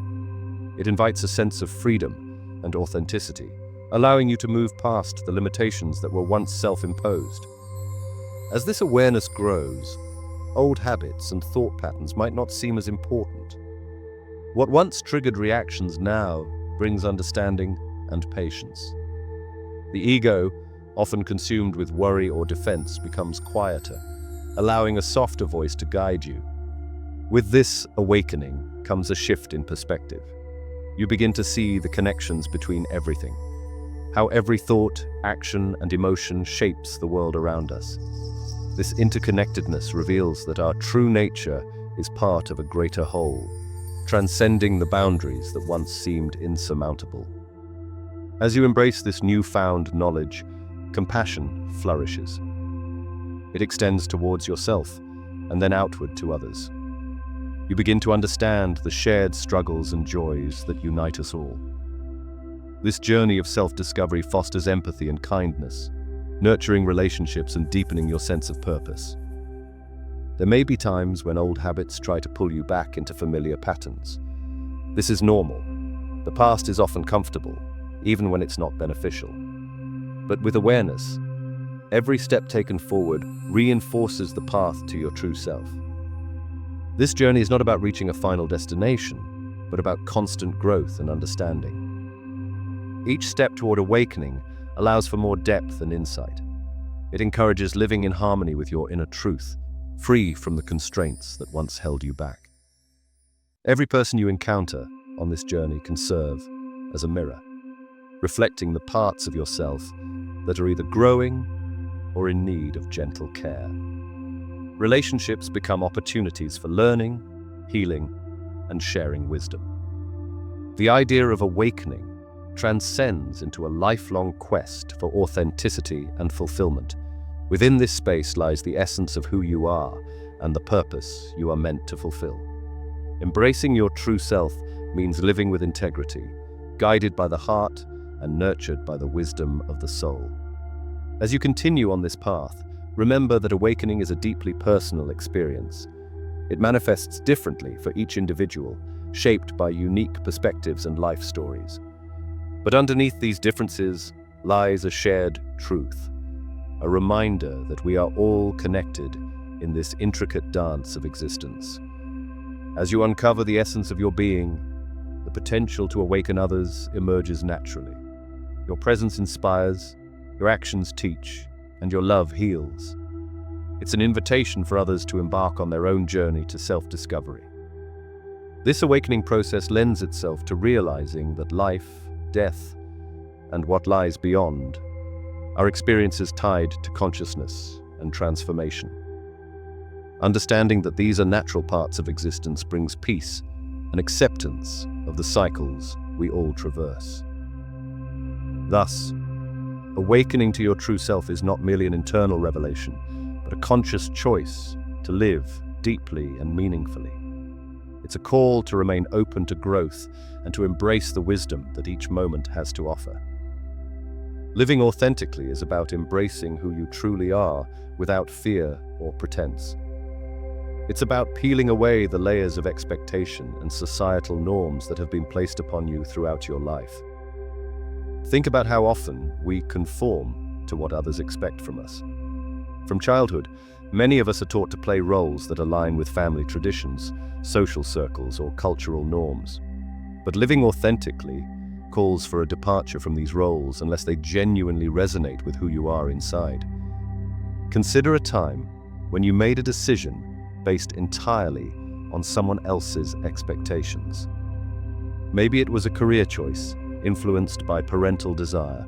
It invites a sense of freedom and authenticity, allowing you to move past the limitations that were once self-imposed. As this awareness grows, old habits and thought patterns might not seem as important. What once triggered reactions now brings understanding and patience. The ego, often consumed with worry or defense, becomes quieter, allowing a softer voice to guide you. With this awakening comes a shift in perspective. You begin to see the connections between everything, how every thought, action, and emotion shapes the world around us. This interconnectedness reveals that our true nature is part of a greater whole, transcending the boundaries that once seemed insurmountable. As you embrace this newfound knowledge, compassion flourishes. It extends towards yourself and then outward to others. You begin to understand the shared struggles and joys that unite us all. This journey of self-discovery fosters empathy and kindness, nurturing relationships and deepening your sense of purpose. There may be times when old habits try to pull you back into familiar patterns. This is normal. The past is often comfortable, even when it's not beneficial. But with awareness, every step taken forward reinforces the path to your true self. This journey is not about reaching a final destination, but about constant growth and understanding. Each step toward awakening allows for more depth and insight. It encourages living in harmony with your inner truth, free from the constraints that once held you back. Every person you encounter on this journey can serve as a mirror, reflecting the parts of yourself that are either growing or in need of gentle care. Relationships become opportunities for learning, healing, and sharing wisdom. The idea of awakening transcends into a lifelong quest for authenticity and fulfillment. Within this space lies the essence of who you are and the purpose you are meant to fulfill. Embracing your true self means living with integrity, guided by the heart and nurtured by the wisdom of the soul. As you continue on this path, remember that awakening is a deeply personal experience. It manifests differently for each individual, shaped by unique perspectives and life stories. But underneath these differences lies a shared truth, a reminder that we are all connected in this intricate dance of existence. As you uncover the essence of your being, the potential to awaken others emerges naturally. Your presence inspires, your actions teach, and your love heals. It's an invitation for others to embark on their own journey to self-discovery. This awakening process lends itself to realizing that life, death, and what lies beyond are experiences tied to consciousness and transformation. Understanding that these are natural parts of existence brings peace and acceptance of the cycles we all traverse. Thus, awakening to your true self is not merely an internal revelation, but a conscious choice to live deeply and meaningfully. It's a call to remain open to growth and to embrace the wisdom that each moment has to offer. Living authentically is about embracing who you truly are without fear or pretense. It's about peeling away the layers of expectation and societal norms that have been placed upon you throughout your life. Think about how often we conform to what others expect from us. From childhood, many of us are taught to play roles that align with family traditions, social circles, or cultural norms. But living authentically calls for a departure from these roles unless they genuinely resonate with who you are inside. Consider a time when you made a decision based entirely on someone else's expectations. Maybe it was a career choice influenced by parental desire,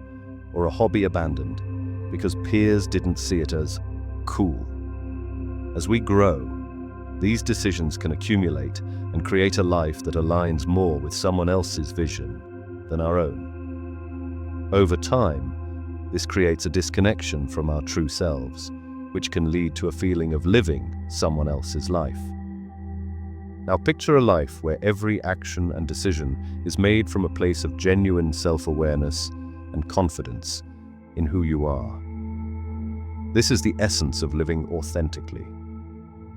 or a hobby abandoned because peers didn't see it as cool. As we grow, these decisions can accumulate and create a life that aligns more with someone else's vision than our own. Over time, this creates a disconnection from our true selves, which can lead to a feeling of living someone else's life. Now picture a life where every action and decision is made from a place of genuine self-awareness and confidence in who you are. This is the essence of living authentically.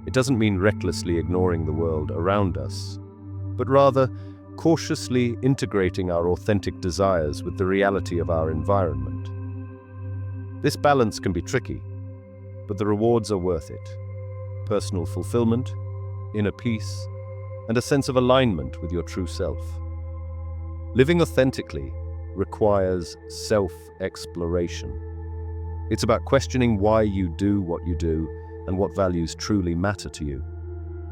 It doesn't mean recklessly ignoring the world around us, but rather cautiously integrating our authentic desires with the reality of our environment. This balance can be tricky, but the rewards are worth it. Personal fulfillment, inner peace, and a sense of alignment with your true self. Living authentically requires self-exploration. It's about questioning why you do what you do and what values truly matter to you.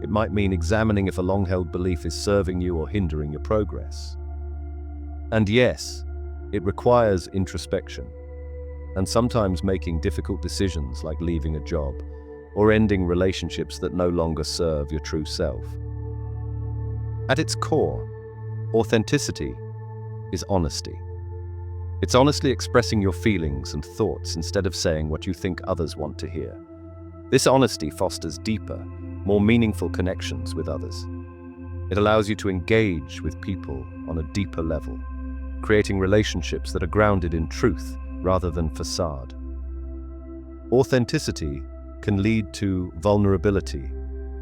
It might mean examining if a long-held belief is serving you or hindering your progress. And yes, it requires introspection, and sometimes making difficult decisions like leaving a job or ending relationships that no longer serve your true self. At its core, authenticity is honesty. It's honestly expressing your feelings and thoughts instead of saying what you think others want to hear. This honesty fosters deeper, more meaningful connections with others. It allows you to engage with people on a deeper level, creating relationships that are grounded in truth rather than facade. Authenticity can lead to vulnerability,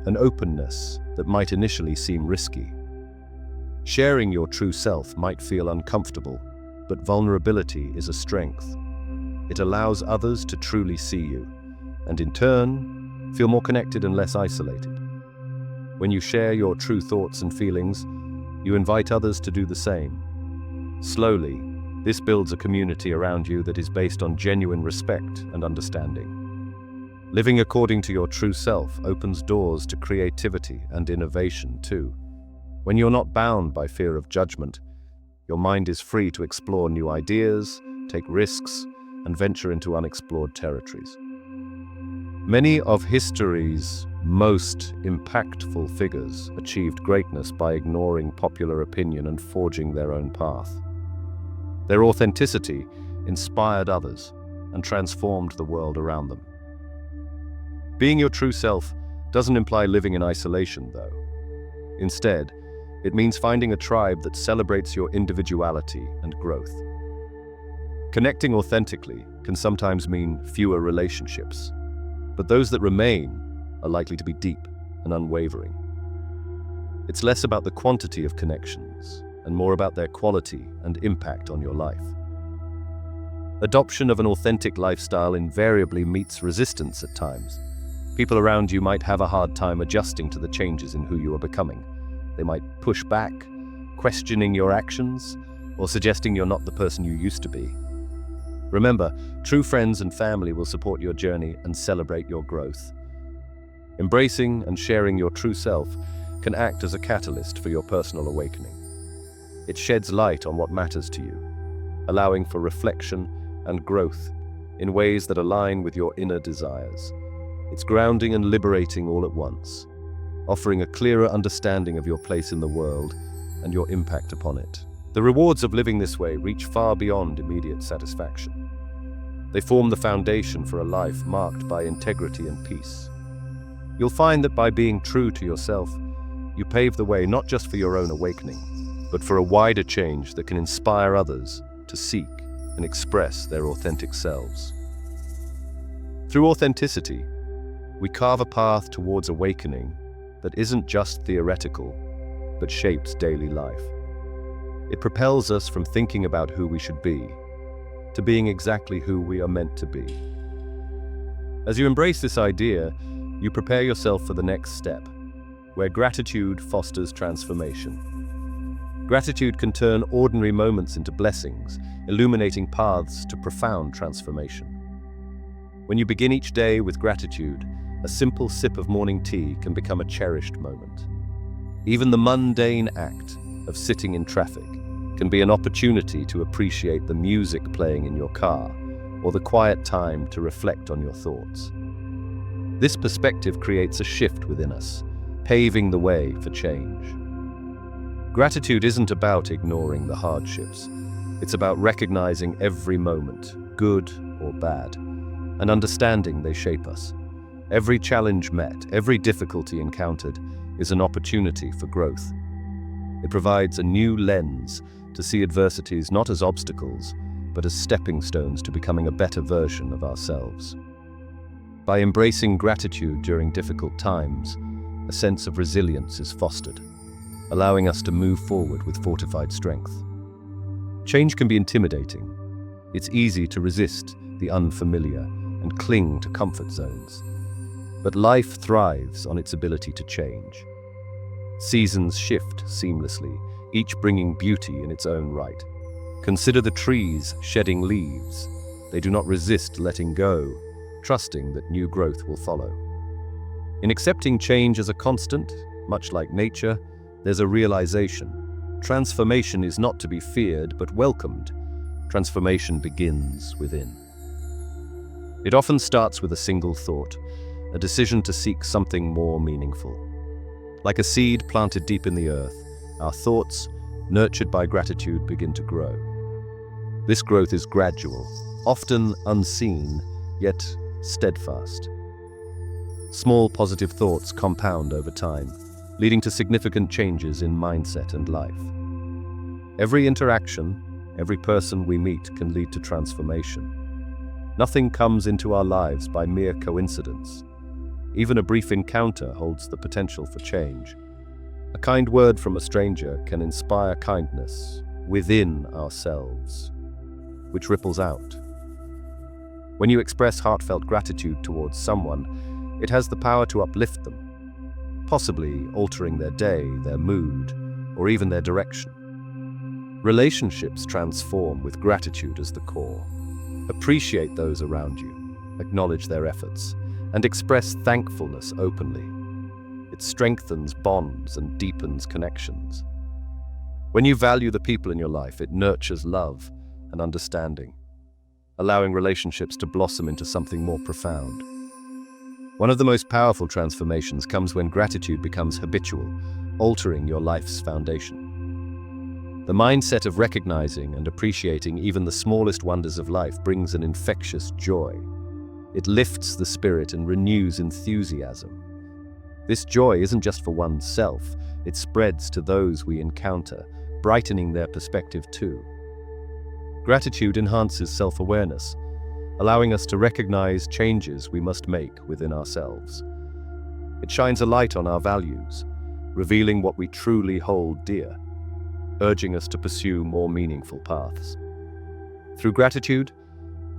an openness that might initially seem risky. Sharing your true self might feel uncomfortable, but vulnerability is a strength. It allows others to truly see you, and in turn, feel more connected and less isolated. When you share your true thoughts and feelings, you invite others to do the same. Slowly, this builds a community around you that is based on genuine respect and understanding. Living according to your true self opens doors to creativity and innovation too. When you're not bound by fear of judgment, your mind is free to explore new ideas, take risks, and venture into unexplored territories. Many of history's most impactful figures achieved greatness by ignoring popular opinion and forging their own path. Their authenticity inspired others and transformed the world around them. Being your true self doesn't imply living in isolation, though. Instead, it means finding a tribe that celebrates your individuality and growth. Connecting authentically can sometimes mean fewer relationships, but those that remain are likely to be deep and unwavering. It's less about the quantity of connections and more about their quality and impact on your life. Adoption of an authentic lifestyle invariably meets resistance at times. People around you might have a hard time adjusting to the changes in who you are becoming. They might push back, questioning your actions, or suggesting you're not the person you used to be. Remember, true friends and family will support your journey and celebrate your growth. Embracing and sharing your true self can act as a catalyst for your personal awakening. It sheds light on what matters to you, allowing for reflection and growth in ways that align with your inner desires. It's grounding and liberating all at once, offering a clearer understanding of your place in the world and your impact upon it. The rewards of living this way reach far beyond immediate satisfaction. They form the foundation for a life marked by integrity and peace. You'll find that by being true to yourself, you pave the way not just for your own awakening, but for a wider change that can inspire others to seek and express their authentic selves. Through authenticity, we carve a path towards awakening that isn't just theoretical, but shapes daily life. It propels us from thinking about who we should be to being exactly who we are meant to be. As you embrace this idea, you prepare yourself for the next step, where gratitude fosters transformation. Gratitude can turn ordinary moments into blessings, illuminating paths to profound transformation. When you begin each day with gratitude, a simple sip of morning tea can become a cherished moment. Even the mundane act of sitting in traffic can be an opportunity to appreciate the music playing in your car or the quiet time to reflect on your thoughts. This perspective creates a shift within us, paving the way for change. Gratitude isn't about ignoring the hardships. It's about recognizing every moment, good or bad, and understanding they shape us. Every challenge met, every difficulty encountered, is an opportunity for growth. It provides a new lens to see adversities not as obstacles, but as stepping stones to becoming a better version of ourselves. By embracing gratitude during difficult times, a sense of resilience is fostered, allowing us to move forward with fortified strength. Change can be intimidating. It's easy to resist the unfamiliar and cling to comfort zones. But life thrives on its ability to change. Seasons shift seamlessly, each bringing beauty in its own right. Consider the trees shedding leaves. They do not resist letting go, trusting that new growth will follow. In accepting change as a constant, much like nature, there's a realization. Transformation is not to be feared, but welcomed. Transformation begins within. It often starts with a single thought, a decision to seek something more meaningful. Like a seed planted deep in the earth, our thoughts, nurtured by gratitude, begin to grow. This growth is gradual, often unseen, yet steadfast. Small positive thoughts compound over time, leading to significant changes in mindset and life. Every interaction, every person we meet can lead to transformation. Nothing comes into our lives by mere coincidence. Even a brief encounter holds the potential for change. A kind word from a stranger can inspire kindness within ourselves, which ripples out. When you express heartfelt gratitude towards someone, it has the power to uplift them. possibly altering their day, their mood, or even their direction. Relationships transform with gratitude as the core. Appreciate those around you, acknowledge their efforts, and express thankfulness openly. It strengthens bonds and deepens connections. When you value the people in your life, it nurtures love and understanding, allowing relationships to blossom into something more profound. One of the most powerful transformations comes when gratitude becomes habitual, altering your life's foundation. The mindset of recognizing and appreciating even the smallest wonders of life brings an infectious joy. It lifts the spirit and renews enthusiasm. This joy isn't just for oneself, it spreads to those we encounter, brightening their perspective too. Gratitude enhances self-awareness, allowing us to recognize changes we must make within ourselves. It shines a light on our values, revealing what we truly hold dear, urging us to pursue more meaningful paths. Through gratitude,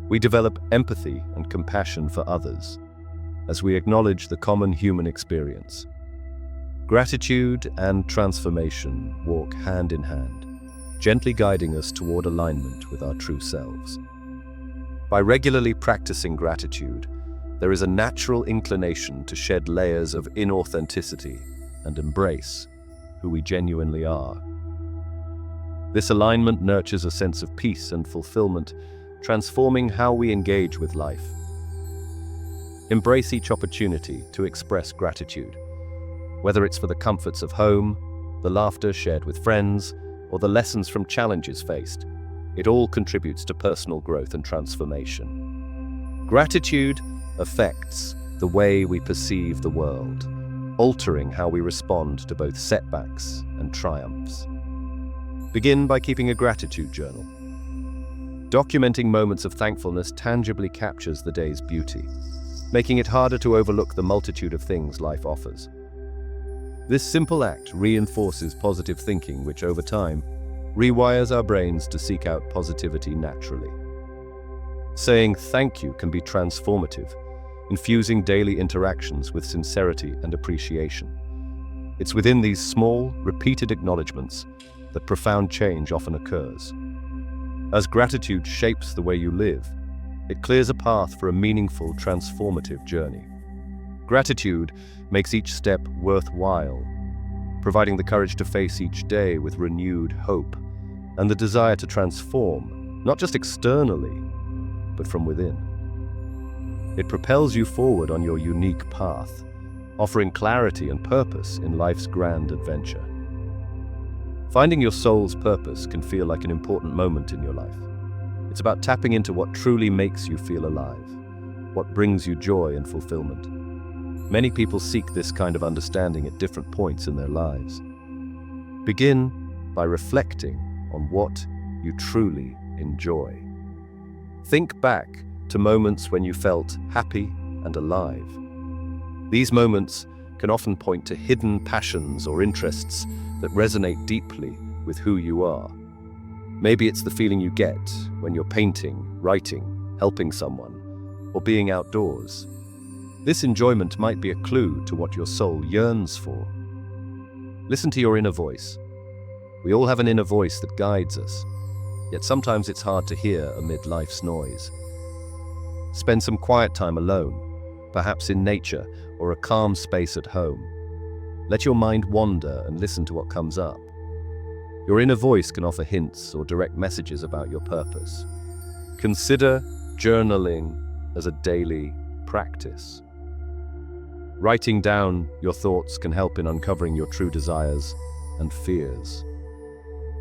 we develop empathy and compassion for others, as we acknowledge the common human experience. Gratitude and transformation walk hand in hand, gently guiding us toward alignment with our true selves. By regularly practicing gratitude, there is a natural inclination to shed layers of inauthenticity and embrace who we genuinely are. This alignment nurtures a sense of peace and fulfillment, transforming how we engage with life. Embrace each opportunity to express gratitude, whether it's for the comforts of home, the laughter shared with friends, or the lessons from challenges faced. It all contributes to personal growth and transformation. Gratitude affects the way we perceive the world, altering how we respond to both setbacks and triumphs. Begin by keeping a gratitude journal. Documenting moments of thankfulness tangibly captures the day's beauty, making it harder to overlook the multitude of things life offers. This simple act reinforces positive thinking, which over time rewires our brains to seek out positivity naturally. Saying thank you can be transformative, infusing daily interactions with sincerity and appreciation. It's within these small, repeated acknowledgements that profound change often occurs. As gratitude shapes the way you live, it clears a path for a meaningful, transformative journey. Gratitude makes each step worthwhile, providing the courage to face each day with renewed hope and the desire to transform, not just externally, but from within. It propels you forward on your unique path, offering clarity and purpose in life's grand adventure. Finding your soul's purpose can feel like an important moment in your life. It's about tapping into what truly makes you feel alive, what brings you joy and fulfillment. Many people seek this kind of understanding at different points in their lives. Begin by reflecting on what you truly enjoy. Think back to moments when you felt happy and alive. These moments can often point to hidden passions or interests that resonate deeply with who you are. Maybe it's the feeling you get when you're painting, writing, helping someone, or being outdoors. This enjoyment might be a clue to what your soul yearns for. Listen to your inner voice. We all have an inner voice that guides us, yet sometimes it's hard to hear amid life's noise. Spend some quiet time alone, perhaps in nature or a calm space at home. Let your mind wander and listen to what comes up. Your inner voice can offer hints or direct messages about your purpose. Consider journaling as a daily practice. Writing down your thoughts can help in uncovering your true desires and fears.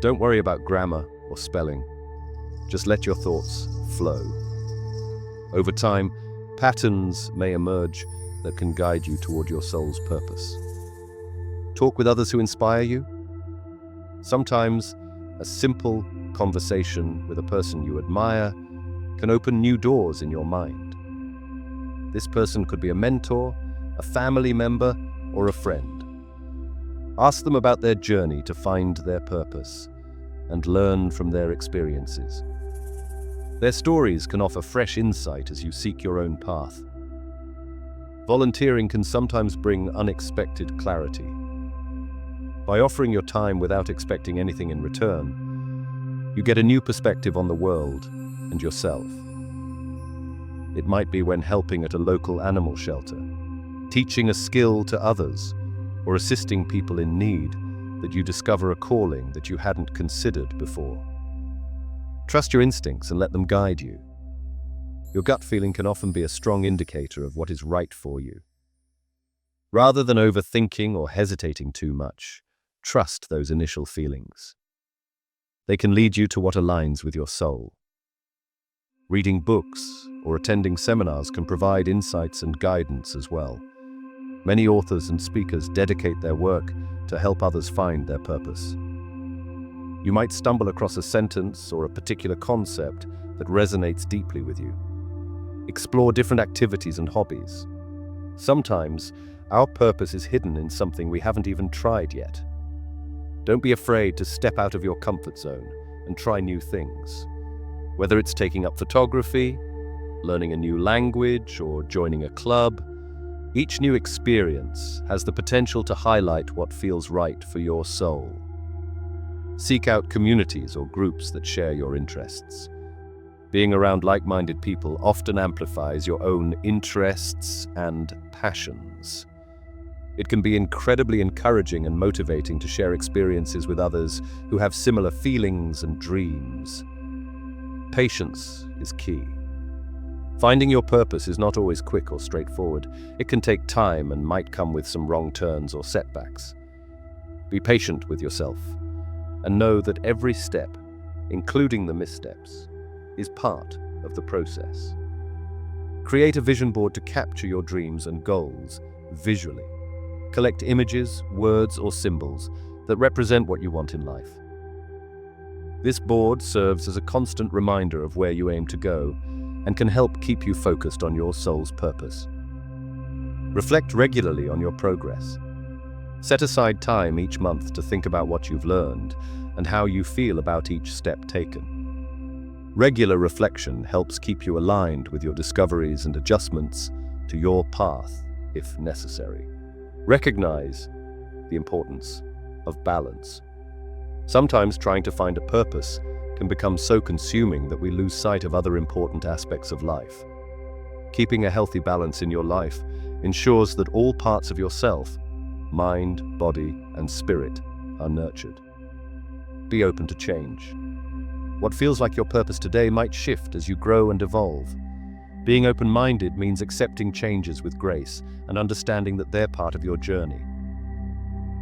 Don't worry about grammar or spelling. Just let your thoughts flow. Over time, patterns may emerge that can guide you toward your soul's purpose. Talk with others who inspire you. Sometimes a simple conversation with a person you admire can open new doors in your mind. This person could be a mentor, a family member, or a friend. Ask them about their journey to find their purpose and learn from their experiences. Their stories can offer fresh insight as you seek your own path. Volunteering can sometimes bring unexpected clarity. By offering your time without expecting anything in return, you get a new perspective on the world and yourself. It might be when helping at a local animal shelter, teaching a skill to others, or assisting people in need that you discover a calling that you hadn't considered before. Trust your instincts and let them guide you. Your gut feeling can often be a strong indicator of what is right for you. Rather than overthinking or hesitating too much, trust those initial feelings. They can lead you to what aligns with your soul. Reading books or attending seminars can provide insights and guidance as well. Many authors and speakers dedicate their work to help others find their purpose. You might stumble across a sentence or a particular concept that resonates deeply with you. Explore different activities and hobbies. Sometimes, our purpose is hidden in something we haven't even tried yet. Don't be afraid to step out of your comfort zone and try new things. Whether it's taking up photography, learning a new language, or joining a club, each new experience has the potential to highlight what feels right for your soul. Seek out communities or groups that share your interests. Being around like-minded people often amplifies your own interests and passions. It can be incredibly encouraging and motivating to share experiences with others who have similar feelings and dreams. Patience is key. Finding your purpose is not always quick or straightforward. It can take time and might come with some wrong turns or setbacks. Be patient with yourself and know that every step, including the missteps, is part of the process. Create a vision board to capture your dreams and goals visually. Collect images, words, or symbols that represent what you want in life. This board serves as a constant reminder of where you aim to go and can help keep you focused on your soul's purpose. Reflect regularly on your progress. Set aside time each month to think about what you've learned and how you feel about each step taken. Regular reflection helps keep you aligned with your discoveries and adjustments to your path if necessary. Recognize the importance of balance. Sometimes trying to find a purpose can become so consuming that we lose sight of other important aspects of life. Keeping a healthy balance in your life ensures that all parts of yourself, mind, body, and spirit, are nurtured. Be open to change. What feels like your purpose today might shift as you grow and evolve. Being open-minded means accepting changes with grace and understanding that they're part of your journey.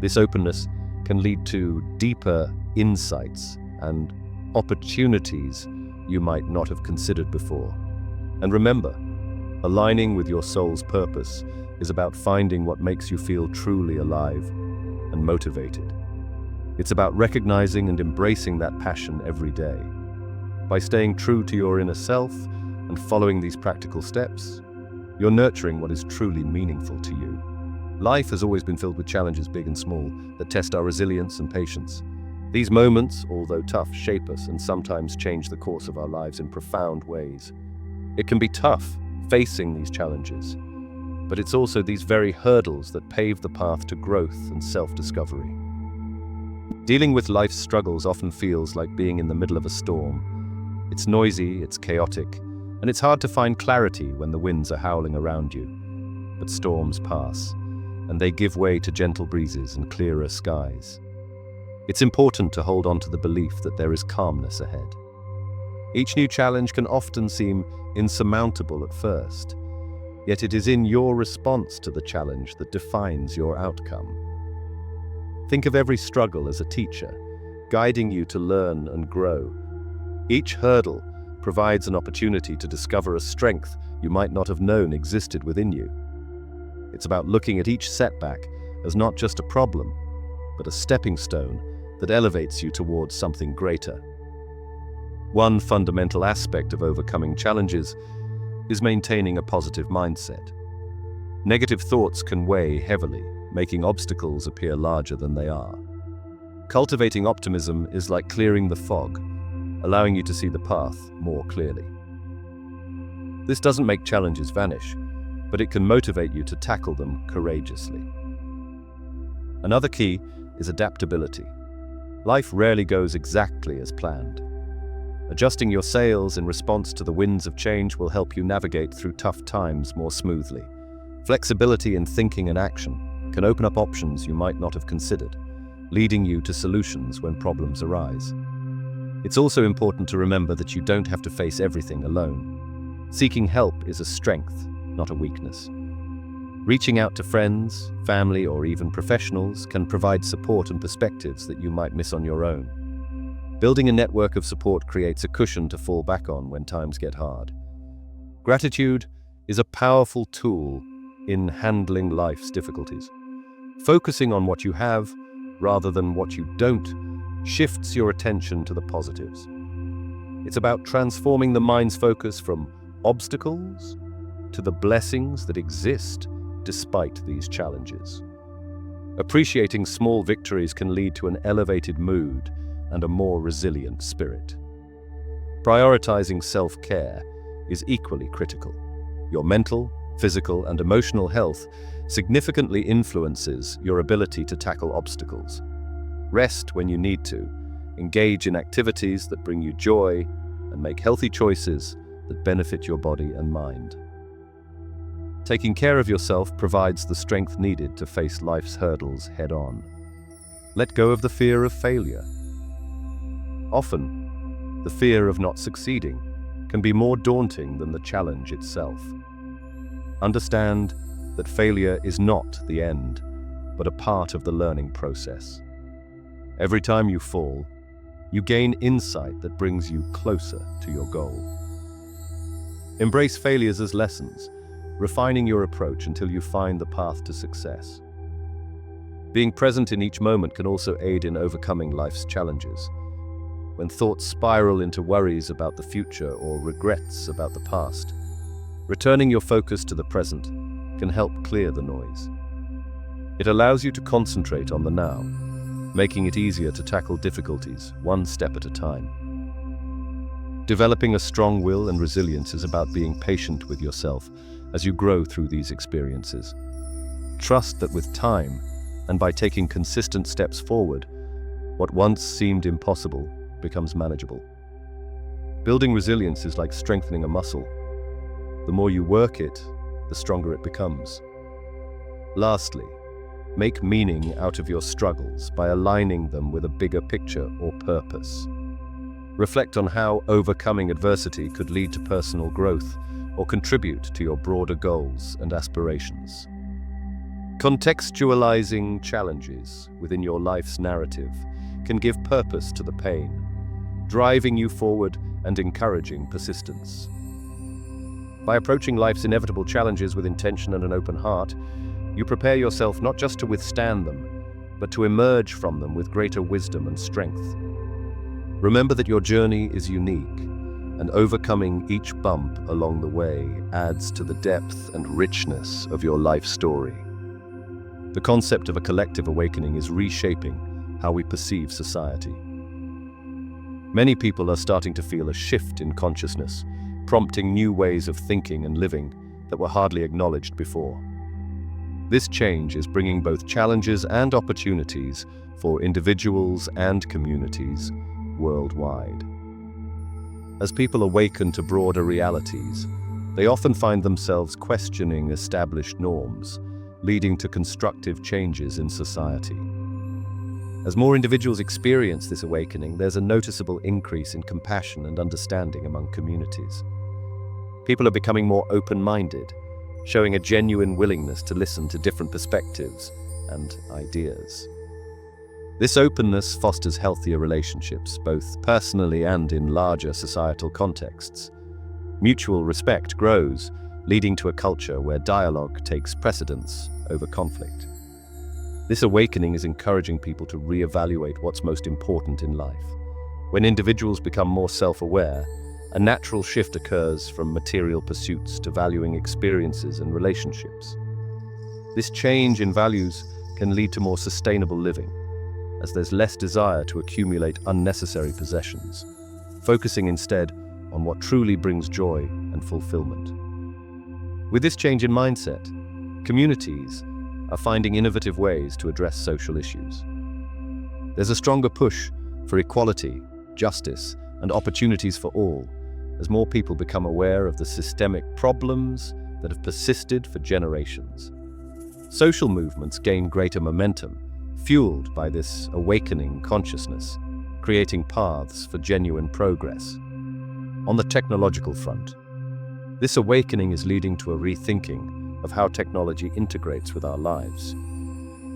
This openness can lead to deeper insights and opportunities you might not have considered before. And remember, aligning with your soul's purpose is about finding what makes you feel truly alive and motivated. It's about recognizing and embracing that passion every day. By staying true to your inner self and following these practical steps, you're nurturing what is truly meaningful to you. Life has always been filled with challenges, big and small, that test our resilience and patience. These moments, although tough, shape us and sometimes change the course of our lives in profound ways. It can be tough facing these challenges, but it's also these very hurdles that pave the path to growth and self-discovery. Dealing with life's struggles often feels like being in the middle of a storm. It's noisy, it's chaotic, and it's hard to find clarity when the winds are howling around you. But storms pass, and they give way to gentle breezes and clearer skies. It's important to hold on to the belief that there is calmness ahead. Each new challenge can often seem insurmountable at first, yet it is in your response to the challenge that defines your outcome. Think of every struggle as a teacher, guiding you to learn and grow. Each hurdle provides an opportunity to discover a strength you might not have known existed within you. It's about looking at each setback as not just a problem, but a stepping stone that elevates you towards something greater. One fundamental aspect of overcoming challenges is maintaining a positive mindset. Negative thoughts can weigh heavily, making obstacles appear larger than they are. Cultivating optimism is like clearing the fog, allowing you to see the path more clearly. This doesn't make challenges vanish. but it can motivate you to tackle them courageously. Another key is adaptability. Life rarely goes exactly as planned. Adjusting your sails in response to the winds of change will help you navigate through tough times more smoothly. Flexibility in thinking and action can open up options you might not have considered, leading you to solutions when problems arise. It's also important to remember that you don't have to face everything alone. Seeking help is a strength, not a weakness. Reaching out to friends, family, or even professionals can provide support and perspectives that you might miss on your own. Building a network of support creates a cushion to fall back on when times get hard. Gratitude is a powerful tool in handling life's difficulties. Focusing on what you have rather than what you don't shifts your attention to the positives. It's about transforming the mind's focus from obstacles to the blessings that exist despite these challenges. Appreciating small victories can lead to an elevated mood and a more resilient spirit. Prioritizing self-care is equally critical. Your mental, physical, and emotional health significantly influences your ability to tackle obstacles. Rest when you need to, engage in activities that bring you joy, and make healthy choices that benefit your body and mind. Taking care of yourself provides the strength needed to face life's hurdles head-on. Let go of the fear of failure. Often, the fear of not succeeding can be more daunting than the challenge itself. Understand that failure is not the end, but a part of the learning process. Every time you fall, you gain insight that brings you closer to your goal. Embrace failures as lessons, refining your approach until you find the path to success. Being present in each moment can also aid in overcoming life's challenges. When thoughts spiral into worries about the future or regrets about the past, returning your focus to the present can help clear the noise. It allows you to concentrate on the now, making it easier to tackle difficulties one step at a time. Developing a strong will and resilience is about being patient with yourself as you grow through these experiences. Trust that with time, and by taking consistent steps forward, what once seemed impossible becomes manageable. Building resilience is like strengthening a muscle. The more you work it, the stronger it becomes. Lastly, make meaning out of your struggles by aligning them with a bigger picture or purpose. Reflect on how overcoming adversity could lead to personal growth or contribute to your broader goals and aspirations. Contextualizing challenges within your life's narrative can give purpose to the pain, driving you forward and encouraging persistence. By approaching life's inevitable challenges with intention and an open heart, you prepare yourself not just to withstand them, but to emerge from them with greater wisdom and strength. Remember that your journey is unique, and overcoming each bump along the way adds to the depth and richness of your life story. The concept of a collective awakening is reshaping how we perceive society. Many people are starting to feel a shift in consciousness, prompting new ways of thinking and living that were hardly acknowledged before. This change is bringing both challenges and opportunities for individuals and communities worldwide. As people awaken to broader realities, they often find themselves questioning established norms, leading to constructive changes in society. As more individuals experience this awakening, there's a noticeable increase in compassion and understanding among communities. People are becoming more open-minded, showing a genuine willingness to listen to different perspectives and ideas. This openness fosters healthier relationships, both personally and in larger societal contexts. Mutual respect grows, leading to a culture where dialogue takes precedence over conflict. This awakening is encouraging people to reevaluate what's most important in life. When individuals become more self-aware, a natural shift occurs from material pursuits to valuing experiences and relationships. This change in values can lead to more sustainable living, as there's less desire to accumulate unnecessary possessions, focusing instead on what truly brings joy and fulfillment. With this change in mindset, communities are finding innovative ways to address social issues. There's a stronger push for equality, justice, and opportunities for all, as more people become aware of the systemic problems that have persisted for generations. Social movements gain greater momentum, fueled by this awakening consciousness, creating paths for genuine progress. On the technological front, this awakening is leading to a rethinking of how technology integrates with our lives.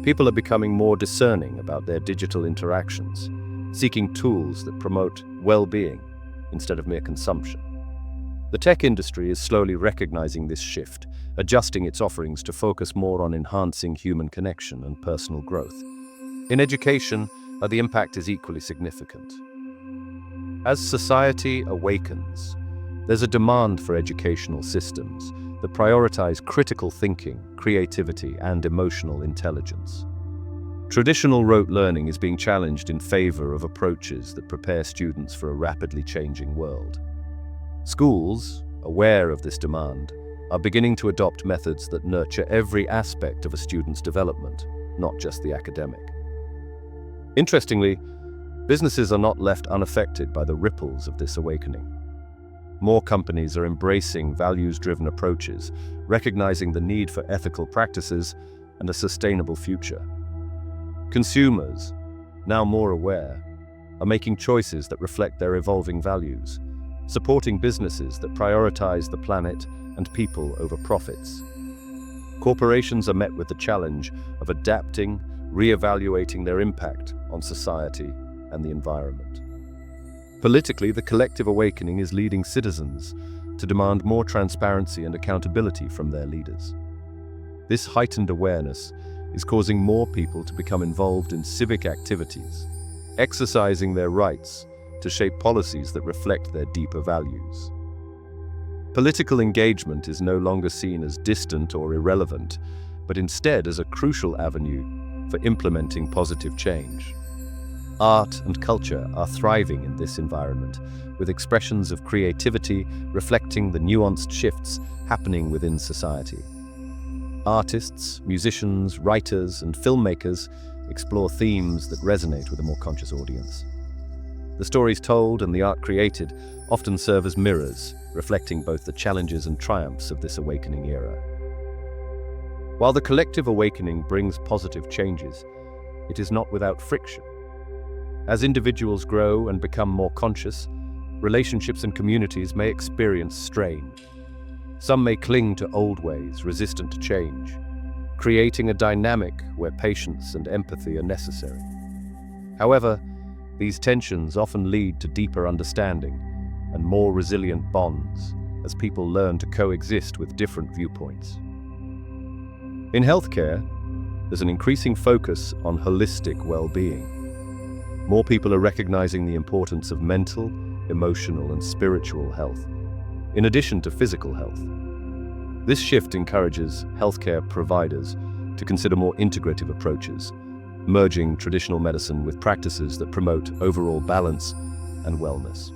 People are becoming more discerning about their digital interactions, seeking tools that promote well-being instead of mere consumption. The tech industry is slowly recognizing this shift, adjusting its offerings to focus more on enhancing human connection and personal growth. In education, the impact is equally significant. As society awakens, there's a demand for educational systems that prioritize critical thinking, creativity, and emotional intelligence. Traditional rote learning is being challenged in favor of approaches that prepare students for a rapidly changing world. Schools, aware of this demand, are beginning to adopt methods that nurture every aspect of a student's development, not just the academic. Interestingly, businesses are not left unaffected by the ripples of this awakening. More companies are embracing values-driven approaches, recognizing the need for ethical practices and a sustainable future. Consumers, now more aware, are making choices that reflect their evolving values, supporting businesses that prioritize the planet and people over profits. Corporations are met with the challenge of adapting, re-evaluating their impact on society and the environment. Politically, the collective awakening is leading citizens to demand more transparency and accountability from their leaders. This heightened awareness is causing more people to become involved in civic activities, exercising their rights to shape policies that reflect their deeper values. Political engagement is no longer seen as distant or irrelevant, but instead as a crucial avenue for implementing positive change. Art and culture are thriving in this environment, with expressions of creativity reflecting the nuanced shifts happening within society. Artists, musicians, writers, and filmmakers explore themes that resonate with a more conscious audience. The stories told and the art created often serve as mirrors, reflecting both the challenges and triumphs of this awakening era. While the collective awakening brings positive changes, it is not without friction. As individuals grow and become more conscious, relationships and communities may experience strain. Some may cling to old ways, resistant to change, creating a dynamic where patience and empathy are necessary. However, these tensions often lead to deeper understanding and more resilient bonds as people learn to coexist with different viewpoints. In healthcare, there's an increasing focus on holistic well-being. More people are recognizing the importance of mental, emotional, and spiritual health, in addition to physical health. This shift encourages healthcare providers to consider more integrative approaches, merging traditional medicine with practices that promote overall balance and wellness.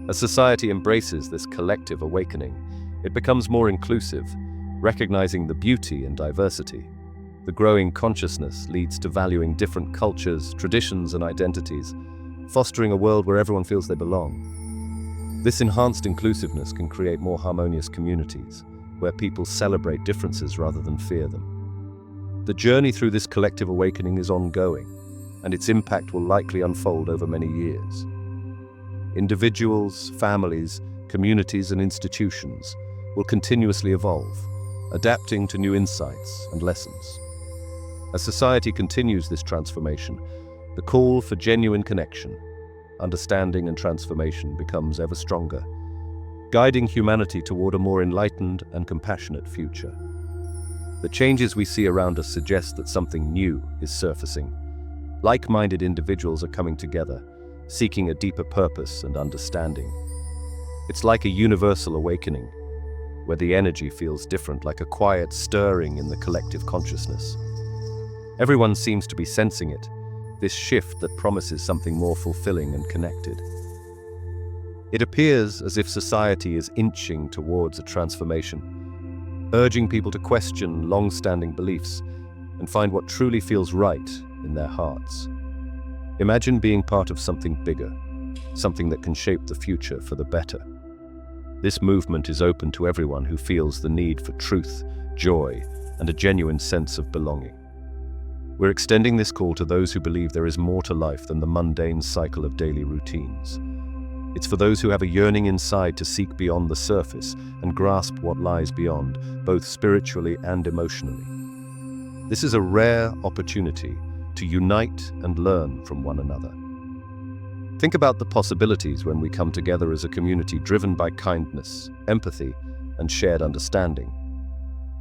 As society embraces this collective awakening, it becomes more inclusive, recognizing the beauty and diversity. The growing consciousness leads to valuing different cultures, traditions, and identities, fostering a world where everyone feels they belong. This enhanced inclusiveness can create more harmonious communities, where people celebrate differences rather than fear them. The journey through this collective awakening is ongoing, and its impact will likely unfold over many years. Individuals, families, communities, and institutions will continuously evolve, adapting to new insights and lessons. As society continues this transformation, the call for genuine connection, understanding, and transformation becomes ever stronger, guiding humanity toward a more enlightened and compassionate future. The changes we see around us suggest that something new is surfacing. Like-minded individuals are coming together, seeking a deeper purpose and understanding. It's like a universal awakening, where the energy feels different, like a quiet stirring in the collective consciousness. Everyone seems to be sensing it, this shift that promises something more fulfilling and connected. It appears as if society is inching towards a transformation, urging people to question long-standing beliefs and find what truly feels right in their hearts. Imagine being part of something bigger, something that can shape the future for the better. This movement is open to everyone who feels the need for truth, joy, and a genuine sense of belonging. We're extending this call to those who believe there is more to life than the mundane cycle of daily routines. It's for those who have a yearning inside to seek beyond the surface and grasp what lies beyond, both spiritually and emotionally. This is a rare opportunity to unite and learn from one another. Think about the possibilities when we come together as a community driven by kindness, empathy, and shared understanding.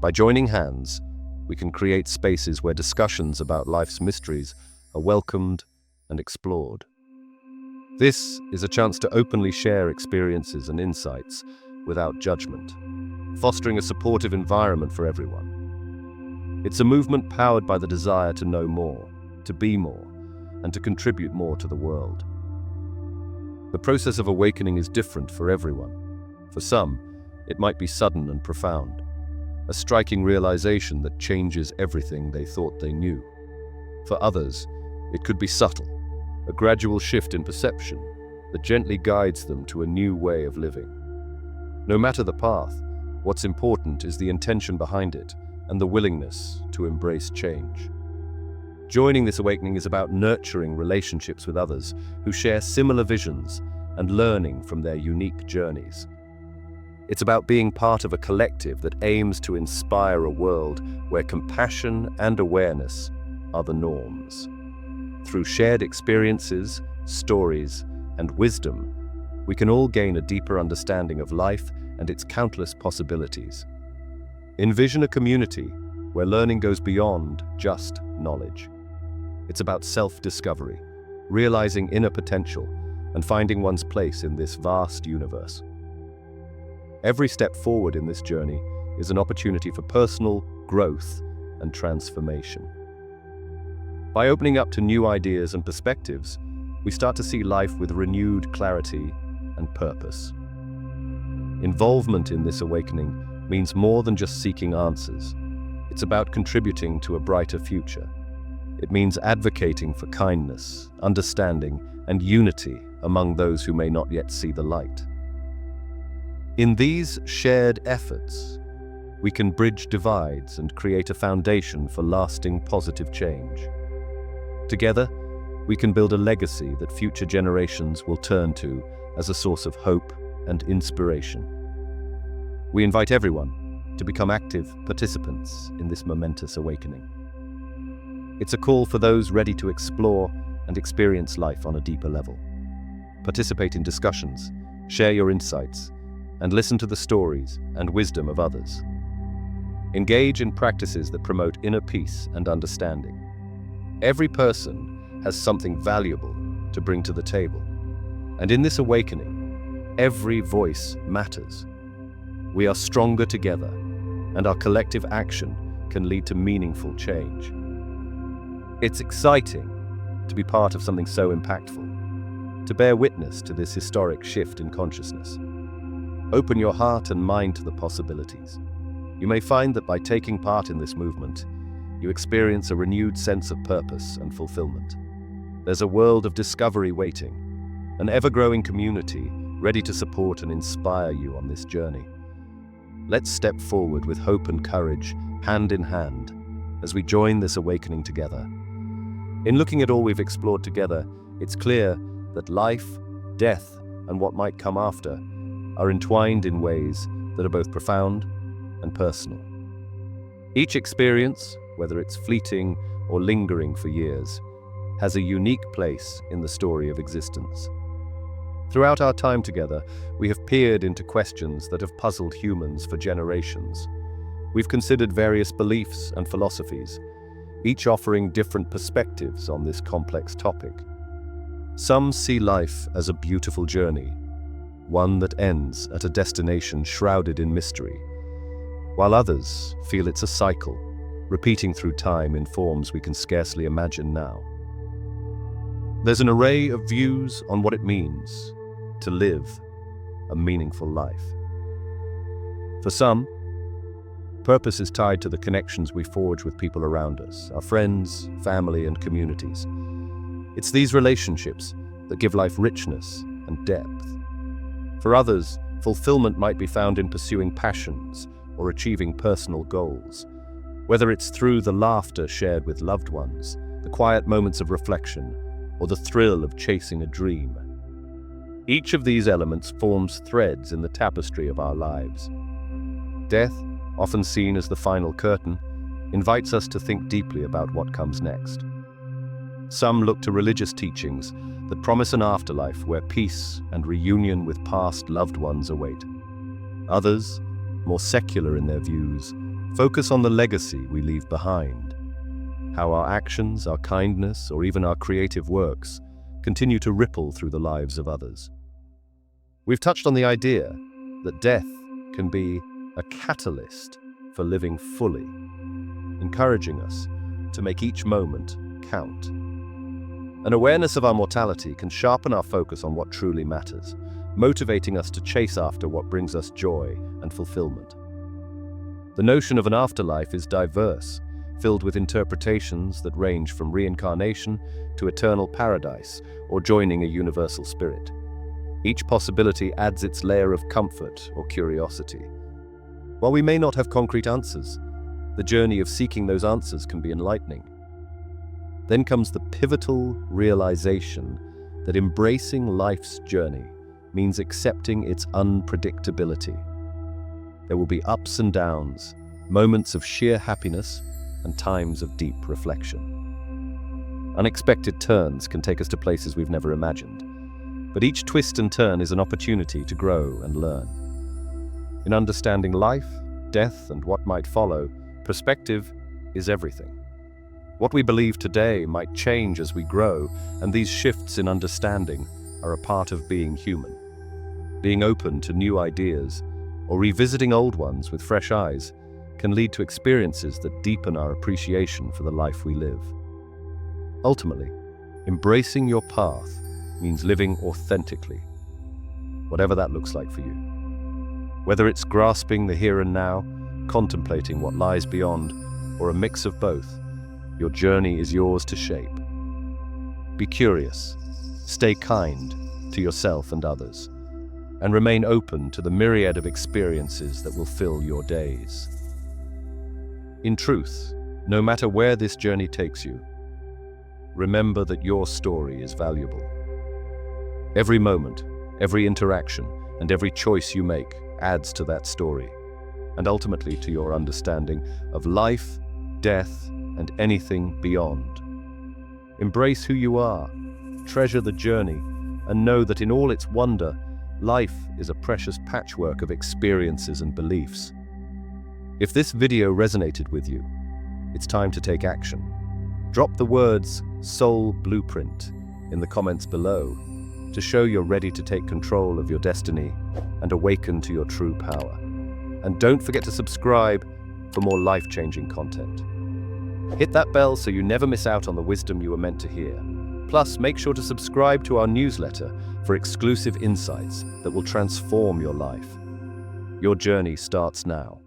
By joining hands, we can create spaces where discussions about life's mysteries are welcomed and explored. This is a chance to openly share experiences and insights without judgment, fostering a supportive environment for everyone. It's a movement powered by the desire to know more, to be more, and to contribute more to the world. The process of awakening is different for everyone. For some, it might be sudden and profound, a striking realization that changes everything they thought they knew. For others, it could be subtle, a gradual shift in perception that gently guides them to a new way of living. No matter the path, what's important is the intention behind it and the willingness to embrace change. Joining this awakening is about nurturing relationships with others who share similar visions and learning from their unique journeys. It's about being part of a collective that aims to inspire a world where compassion and awareness are the norms. Through shared experiences, stories, and wisdom, we can all gain a deeper understanding of life and its countless possibilities. Envision a community where learning goes beyond just knowledge. It's about self-discovery, realizing inner potential, and finding one's place in this vast universe. Every step forward in this journey is an opportunity for personal growth and transformation. By opening up to new ideas and perspectives, we start to see life with renewed clarity and purpose. Involvement in this awakening means more than just seeking answers. It's about contributing to a brighter future. It means advocating for kindness, understanding, and unity among those who may not yet see the light. In these shared efforts, we can bridge divides and create a foundation for lasting positive change. Together, we can build a legacy that future generations will turn to as a source of hope and inspiration. We invite everyone to become active participants in this momentous awakening. It's a call for those ready to explore and experience life on a deeper level. Participate in discussions, share your insights, and listen to the stories and wisdom of others. Engage in practices that promote inner peace and understanding. Every person has something valuable to bring to the table, and in this awakening, every voice matters. We are stronger together, and our collective action can lead to meaningful change. It's exciting to be part of something so impactful, to bear witness to this historic shift in consciousness. Open your heart and mind to the possibilities. You may find that by taking part in this movement, you experience a renewed sense of purpose and fulfillment. There's a world of discovery waiting, an ever-growing community ready to support and inspire you on this journey. Let's step forward with hope and courage, hand in hand, as we join this awakening together. In looking at all we've explored together, it's clear that life, death, and what might come after are entwined in ways that are both profound and personal. Each experience, whether it's fleeting or lingering for years, has a unique place in the story of existence. Throughout our time together, we have peered into questions that have puzzled humans for generations. We've considered various beliefs and philosophies, each offering different perspectives on this complex topic. Some see life as a beautiful journey, one that ends at a destination shrouded in mystery, while others feel it's a cycle, repeating through time in forms we can scarcely imagine now. There's an array of views on what it means to live a meaningful life. For some, Purpose is tied to the connections we forge with people around us, our friends, family, and communities. It's these relationships that give life richness and depth. For others, fulfillment might be found in pursuing passions or achieving personal goals, whether it's through the laughter shared with loved ones, the quiet moments of reflection, or the thrill of chasing a dream. Each of these elements forms threads in the tapestry of our lives. Death, often seen as the final curtain, invites us to think deeply about what comes next. Some look to religious teachings that promise an afterlife where peace and reunion with past loved ones await. Others, more secular in their views, focus on the legacy we leave behind, how our actions, our kindness, or even our creative works continue to ripple through the lives of others. We've touched on the idea that death can be a catalyst for living fully, encouraging us to make each moment count. An awareness of our mortality can sharpen our focus on what truly matters, motivating us to chase after what brings us joy and fulfillment. The notion of an afterlife is diverse, filled with interpretations that range from reincarnation to eternal paradise or joining a universal spirit. Each possibility adds its layer of comfort or curiosity. While we may not have concrete answers, the journey of seeking those answers can be enlightening. Then comes the pivotal realization that embracing life's journey means accepting its unpredictability. There will be ups and downs, moments of sheer happiness, and times of deep reflection. Unexpected turns can take us to places we've never imagined, but each twist and turn is an opportunity to grow and learn. In understanding life, death, and what might follow, perspective is everything. What we believe today might change as we grow, and these shifts in understanding are a part of being human. Being open to new ideas, or revisiting old ones with fresh eyes, can lead to experiences that deepen our appreciation for the life we live. Ultimately, embracing your path means living authentically, whatever that looks like for you. Whether it's grasping the here and now, contemplating what lies beyond, or a mix of both, your journey is yours to shape. Be curious, stay kind to yourself and others, and remain open to the myriad of experiences that will fill your days. In truth, no matter where this journey takes you, remember that your story is valuable. Every moment, every interaction, and every choice you make adds to that story, and ultimately to your understanding of life, death, and anything beyond. Embrace who you are, treasure the journey, and know that in all its wonder, life is a precious patchwork of experiences and beliefs. If this video resonated with you, it's time to take action. Drop the words "Soul Blueprint" in the comments below to show you're ready to take control of your destiny and awaken to your true power. And don't forget to subscribe for more life-changing content. Hit that bell so you never miss out on the wisdom you were meant to hear. Plus, make sure to subscribe to our newsletter for exclusive insights that will transform your life. Your journey starts now.